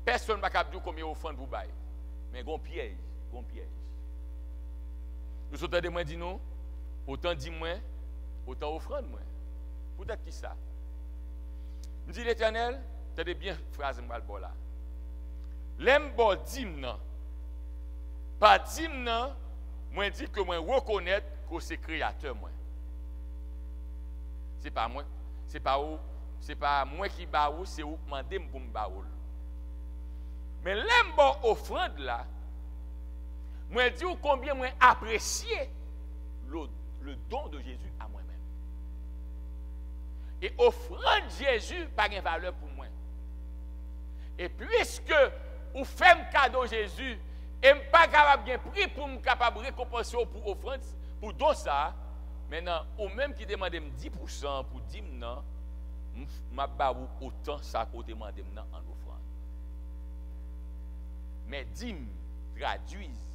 personne ne va dire combien offrande vous baille. Mais il y a un piège. Nous sommes de moi dit non, autant dit moi, autant offrande moi. Peut-être qui ça? Je dis l'Éternel, tenez bien phrase moi là. L'aime bon dimna. Pas dimna, moi dit que moi reconnaître que c'est créateur moi. C'est pas moi, c'est pas moi qui baou, c'est vous qui demandez pour me baou. Mais l'aime bon offrande là, moi dis combien moi apprécier le don de Jésus à moi-même. Et offrande Jésus pas de valeur pour moi. Et puisque vous faites un cadeau Jésus, et je ne suis pas capable de prix pour me capable de récompenser pour offrande, pour don ça, maintenant, ou même qui demande 10% pour 10 non, je vais autant ça que vous demandez en offrande. Mais 10 traduisent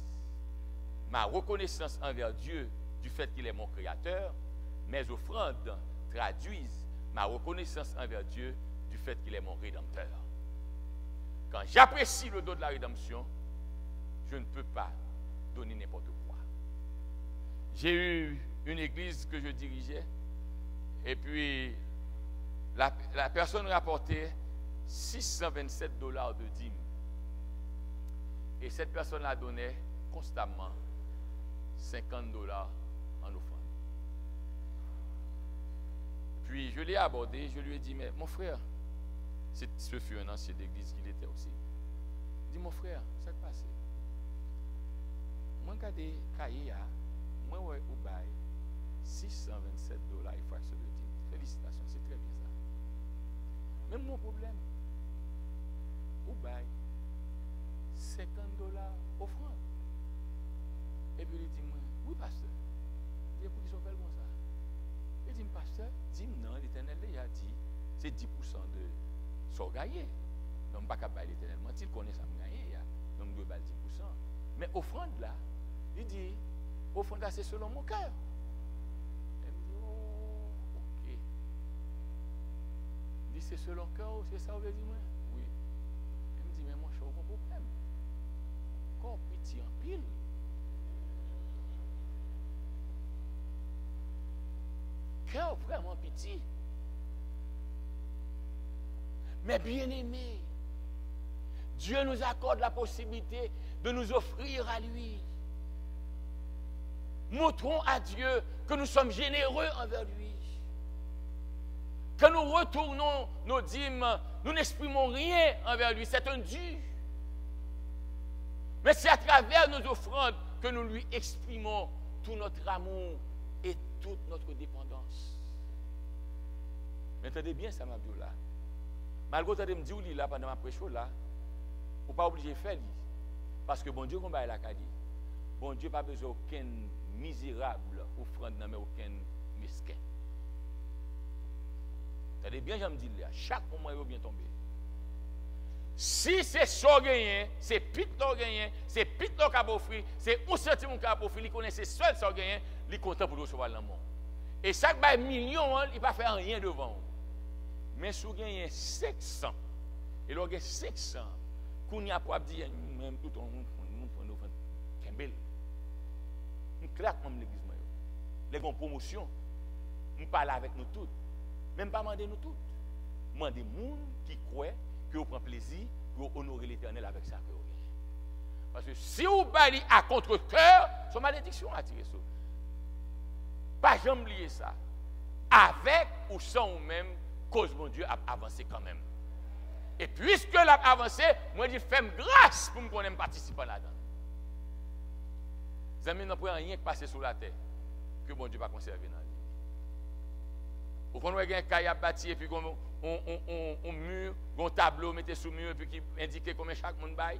ma reconnaissance envers Dieu du fait qu'il est mon créateur. Mes offrandes traduisent ma reconnaissance envers Dieu du fait qu'il est mon rédempteur. Quand j'apprécie le don de la rédemption, je ne peux pas donner n'importe quoi. J'ai eu une église que je dirigeais, et puis la personne rapportait $627 de dîmes. Et cette personne-là donnait constamment $50 en offrande. Puis je l'ai abordé, je lui ai dit, mais mon frère, ce fut un ancien d'église qu'il était aussi. Il dit, mon frère, ça se passe. Moi, quand j'ai cahier, moi, au bail, $627 il faut acheter le dîme. Félicitations, c'est très bien ça. Même mon problème, au bail, $50 offrande. Et puis il dit, oui, pasteur. Il dit, pour qu'ils sont fait comme ça. Il dit, pasteur, dis-moi, non, l'Éternel a dit, c'est 10% de son gagné. Donc, je ne peux pas bailler l'Éternel. Il connaît ça, je gagné. Donc, je dois bailler 10%. Mais offrande là, il dit, offrande là, c'est selon mon cœur. Il me dit, oh, ok. Il dit, c'est selon le cœur, c'est ça, vous veut dire, moi? Oui. Il me dit, mais moi, je suis au problème. Corps petit en pile. Cœur vraiment petit. Mais bien aimé, Dieu nous accorde la possibilité de nous offrir à lui. Montrons à Dieu que nous sommes généreux envers lui. Quand nous retournons nos dîmes, nous n'exprimons rien envers lui. C'est un dû. Mais c'est à travers nos offrandes que nous lui exprimons tout notre amour et toute notre dépendance. Mais entendez bien ça, Mabdoula. Malgré que je me dis là pendant ma prêche là, vous ne pas obligé de faire. Parce que bon Dieu, comme il a dit, bon Dieu n'a pas besoin d'aucun misérable offrande, mais aucun mesquin. Entendez bien, je me dis là, chaque moment il va bien tomber. Si c'est ça gagné, c'est pit l'or gagné, c'est pit l'or qui a offert, c'est un centime qui a offert, il connaît c'est seul ça gagné, il est content pour recevoir l'amour. Et chaque million, il ne va pas faire rien devant. Mais si vous gagnez 500, et vous gagnez 500, qu'on n'y a pas dit, même tout le monde prend nos offrandes. Kembel. On claque même l'église. Les gens promotion, on parle avec nous tous. Même pas demander nous tous. Demander les gens qui croient que vous prenez plaisir pour honorer l'Éternel avec ça que vous avez. Parce que si vous parlez à contre-cœur, c'est une malédiction à tirer sur. Pas jamais oublier ça. Avec ou sans vous-même, cause mon Dieu a avancé quand même. Et puisque l'a avancé, moi je dis fais grâce pour me connaître participer là-dedans. Les amis n'ont pas rien qui passe sur la terre que mon Dieu va conserver dans la vie. Vous connaissez un caillou bâti et puis on mur, un tableau mettez sous mur et puis qui indique combien chaque monde baille.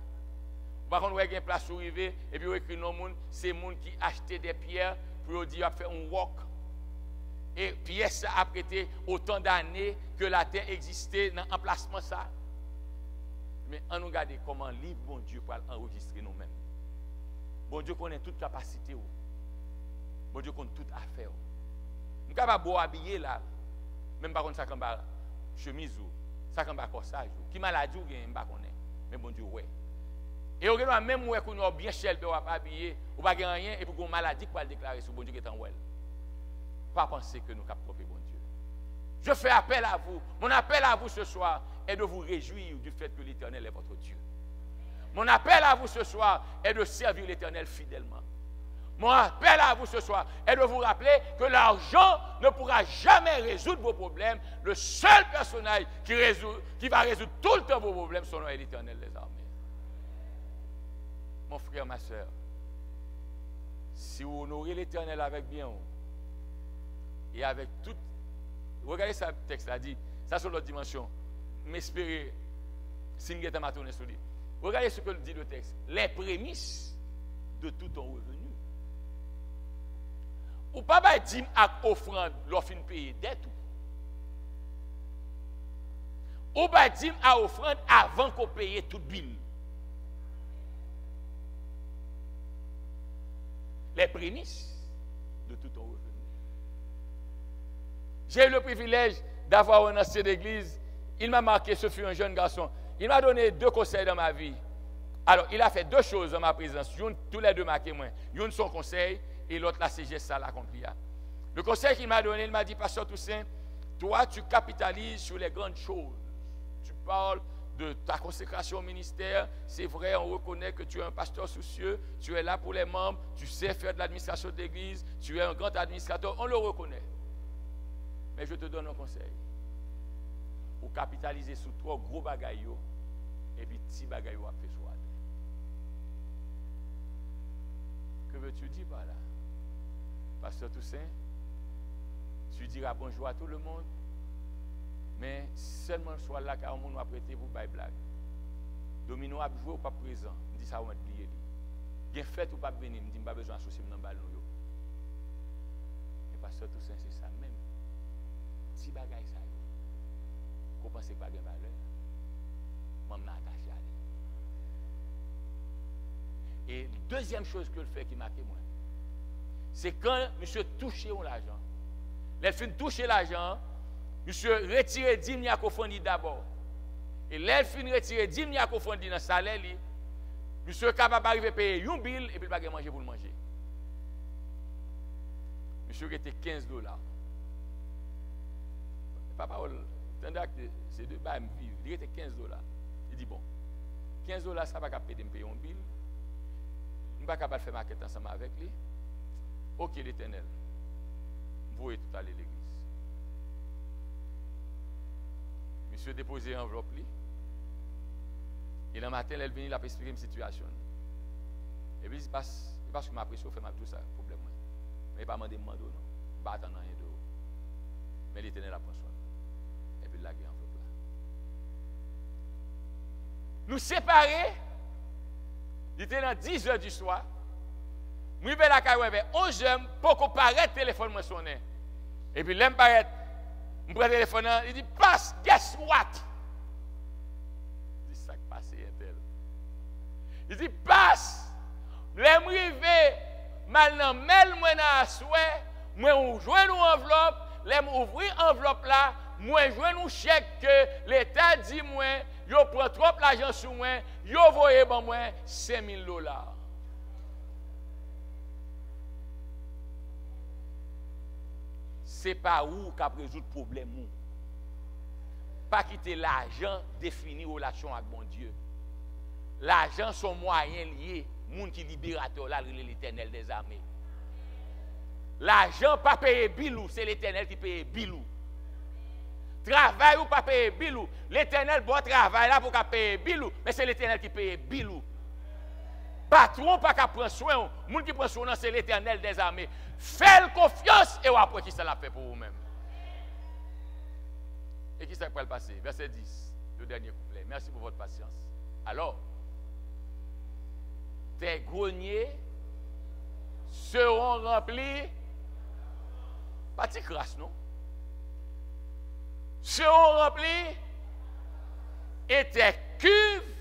Par contre, vous avez une place sur rive et puis vous écrit non monde, c'est monde qui achetait des pierres pour dire faire un walk. Et pièce a prêté autant d'années que la terre existait dans l'emplacement ça. Mais on nous regarde comment livre bon Dieu pour enregistrer nous-mêmes. Bon Dieu connaît toute capacité. Bon Dieu connaît toute affaire. Nous ne pouvons pas beau habiller là. Même pas contre ça comme chemise ou ça comme corsage. Qui maladie ou bien pas connaît. Mais bon Dieu ouais. Et on regarde même ouais qu'on a bien cher on va pas habiller ou pas rien et pour qu'on maladie pour déclarer sur bon Dieu qui est en well. Pas penser que nous captons bon Dieu. Je fais appel à vous. Mon appel à vous ce soir est de vous réjouir du fait que l'Éternel est votre Dieu. Mon appel à vous ce soir est de servir l'Éternel fidèlement. Mon appel à vous ce soir est de vous rappeler que l'argent ne pourra jamais résoudre vos problèmes. Le seul personnage qui va résoudre tout le temps vos problèmes, son nom est l'Éternel des armées. Mon frère, ma soeur, si vous honorez l'Éternel avec bien et avec tout, regardez ce texte là dit, ça sur l'autre dimension, m'espérer, si vous êtes ma tournée sur lui. Regardez ce que dit le texte, les prémices de tout ton revenu. Ou pas dire à offrande, l'offre payer dette. Ou pas dire à offrande avant qu'on paye toute bill. Les prémices de tout ton revenu. J'ai eu le privilège d'avoir un ancien d'église. Il m'a marqué, ce fut un jeune garçon. Il m'a donné 2 conseils dans ma vie. Alors, il a fait 2 choses dans ma présence. Tous les 2 marqués moi. Une son conseil et l'autre la sagesse ça l'accomplit. Le conseil qu'il m'a donné, il m'a dit, Pasteur Toussaint, toi tu capitalises sur les grandes choses. Tu parles de ta consécration au ministère. C'est vrai, on reconnaît que tu es un pasteur soucieux, tu es là pour les membres, tu sais faire de l'administration d'église, tu es un grand administrateur, on le reconnaît. Mais je te donne un conseil. Ou capitaliser sur 3 gros bagailles et puis petit bagailles à faire soit. Que veux-tu dire par là? Pasteur Toussaint, tu diras bonjour à tout le monde, mais seulement le soir là, car on va prêter pour bailler blague. Domino a joué ou pas présent, il dit ça on va oublier. Bien fait ou pas venir, il dit pas besoin d'associer dans le ballon. Mais Pasteur Toussaint, c'est ça même. Si bagaille ça, vous pensez pas de valeur, je m'en attache à lui. Et deuxième chose que le fait qui marque moi, c'est quand monsieur touche l'argent. Les fins toucher l'argent, monsieur retire 10 000 à d'abord. Et les fins retire 10 000 à dans le salaire, monsieur est capable d'arriver à payer un bill et puis il va manger pour le manger. Monsieur était $15. Papa, c'est de bas me vivre. Il était $15. Il dit bon, $15 ça va pas payer un bill. Je ne suis pas capable de faire maquette ensemble avec lui. Ok, l'Éternel. Vous voyez tout à l'église. Monsieur déposé l'enveloppe. Et le matin, elle vient, il a expliqué une situation. Et puis, parce que ma pression fait ma tout ça, problème. Mais il n'a pas demandé de demander, non. Il ne pas attendre rien de. Mais l'Éternel a pris soin. Et puis, il a gagné l'enveloppe là. Nous séparer. Il était dans 10 heures du soir. Je vais la caille vers 11 heures pour qu'on paraisse le téléphone me sonner. Et puis l'aime paraît, je prends le téléphone, il dit passe, guess what? Il dit ça qui passe un tel. Il dit passe, l'aime rivé, mal dans mail moi dans souhait, moi on joue une enveloppe, l'aime ouvrir enveloppe là, moi joue un chèque que l'État dit moi, yo prend trop l'argent sur moi, yo voyez bon moi $5,000. C'est pas où qu'a résoudre le problème. pas quitter l'argent définir relation avec mon Dieu. L'argent son moyen lié, monde qui libérateur là, l'Éternel des armées. L'argent pas payer bilou, c'est l'Éternel qui paye bilou. Travail ou pas payer bilou, l'Éternel bon travail là pour payer bilou, mais c'est l'Éternel qui paye bilou. Patron pas qu'à prendre soin, monde qui prend soin c'est l'Éternel des armées. Faites confiance et après qui ça l'a fait pour vous-même. Et qui ça peut le passer? Verset 10, le dernier couplet. Merci pour votre patience. Alors, tes greniers seront remplis, pas de crasse, non? Seront remplis et tes cuves.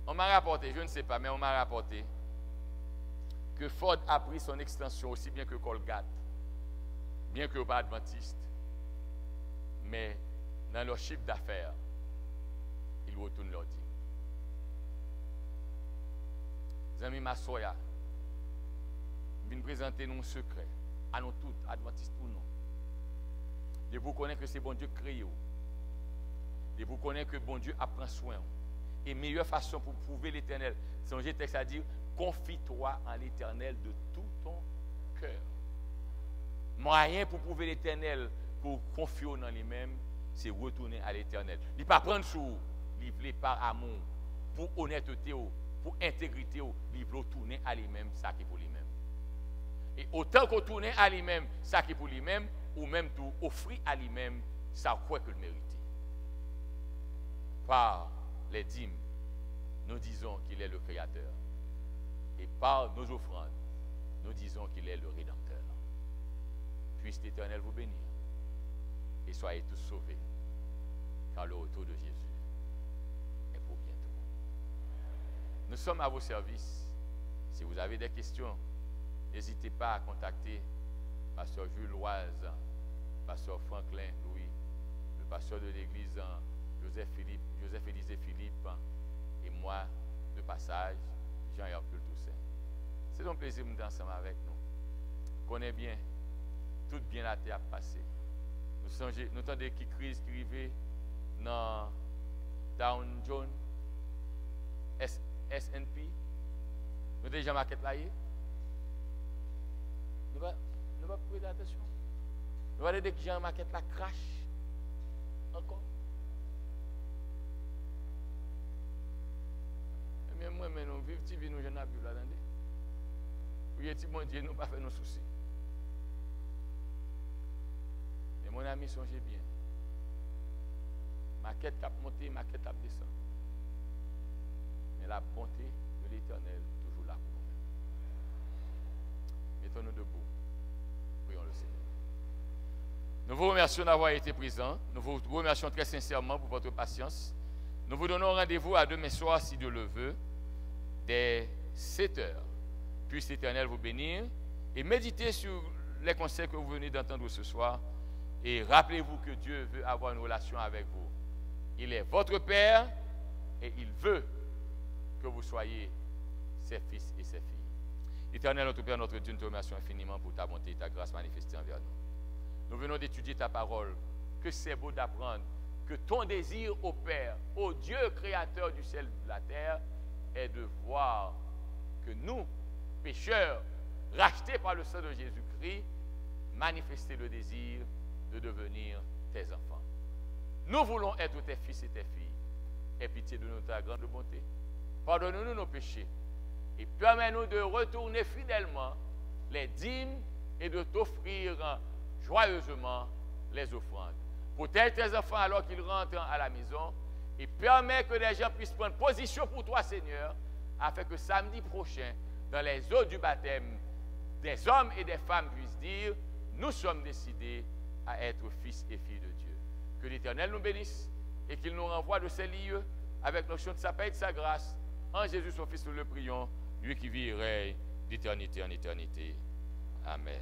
On m'a rapporté, je ne sais pas, mais on m'a rapporté que Ford a pris son extension aussi bien que Colgate, bien que pas adventiste, mais dans leur chiffre d'affaires, ils retournent leur dit. Les amis, ma soya, je viens présenter nous un secret à nous tous, adventistes ou non. De vous connaître que c'est bon Dieu créé, de vous connaître que bon Dieu apprend soin. Et meilleure façon pour prouver l'Éternel, c'est un texte à dire, confie-toi en l'Éternel de tout ton cœur. Moyen pour prouver l'Éternel, pour confier dans lui-même, c'est retourner à l'Éternel. Il ne pas prendre sous, il plaît par amour, pour honnêteté, pour intégrité, il veut tourner à lui-même, ça qui est pour lui-même. Et autant qu'on tourne à lui-même, ça qui est pour lui-même, ou même tout offrir à lui-même, ça quoi que le mérite. Par les dîmes, nous disons qu'il est le Créateur. Et par nos offrandes, nous disons qu'il est le Rédempteur. Puisse l'Éternel vous bénir. Et soyez tous sauvés. Car le retour de Jésus est pour bientôt. Nous sommes à vos services. Si vous avez des questions, n'hésitez pas à contacter Pasteur Jules Loise, Pasteur Franklin Louis, le pasteur de l'église Joseph Élisée Philippe, et moi, de passage, Jean-Hercule Toussaint. C'est un plaisir d'être ensemble avec nous. Connais bien, tout bien la terre a passé. Nous entendons des crises qui arrivent dans Dow Jones, S&P. Nous avons déjà marqué là. Nous ne pas prêter attention. Nous allons dire que Jean Maquette la crash. Encore. Mais moi, nous vivons, TV, nous, je n'ai pas vu là-dedans. Oui, mon Dieu, nous pas fait nos soucis. Mais mon ami, songez bien. Maquette a monté, maquette a descendu. Mais la bonté de l'Éternel, toujours là pour nous-mêmes. Mettons-nous debout. Prions le Seigneur. Nous vous remercions d'avoir été présents. Nous vous remercions très sincèrement pour votre patience. Nous vous donnons rendez-vous à demain soir, si Dieu le veut, dès 7 heures. Puisse l'Éternel vous bénir et méditez sur les conseils que vous venez d'entendre ce soir. Et rappelez-vous que Dieu veut avoir une relation avec vous. Il est votre Père et il veut que vous soyez ses fils et ses filles. Éternel, notre Père, notre Dieu, nous te remercions infiniment pour ta bonté et ta grâce manifestée envers nous. Nous venons d'étudier ta parole. Que c'est beau d'apprendre que ton désir au Père, au Dieu créateur du ciel et de la terre, est de voir que nous, pécheurs, rachetés par le sang de Jésus-Christ, manifester le désir de devenir tes enfants. Nous voulons être tes fils et tes filles. Aie pitié de nous, ta grande bonté. Pardonne-nous nos péchés et permets-nous de retourner fidèlement les dîmes et de t'offrir joyeusement les offrandes. Protège tes enfants alors qu'ils rentrent à la maison et permets que les gens puissent prendre position pour toi, Seigneur, afin que samedi prochain, dans les eaux du baptême, des hommes et des femmes puissent dire, nous sommes décidés à être fils et filles de Dieu. Que l'Éternel nous bénisse et qu'il nous renvoie de ces lieux avec l'onction de sa paix et de sa grâce. En Jésus, son Fils, nous le prions, lui qui vit et règne d'éternité en éternité. Amen.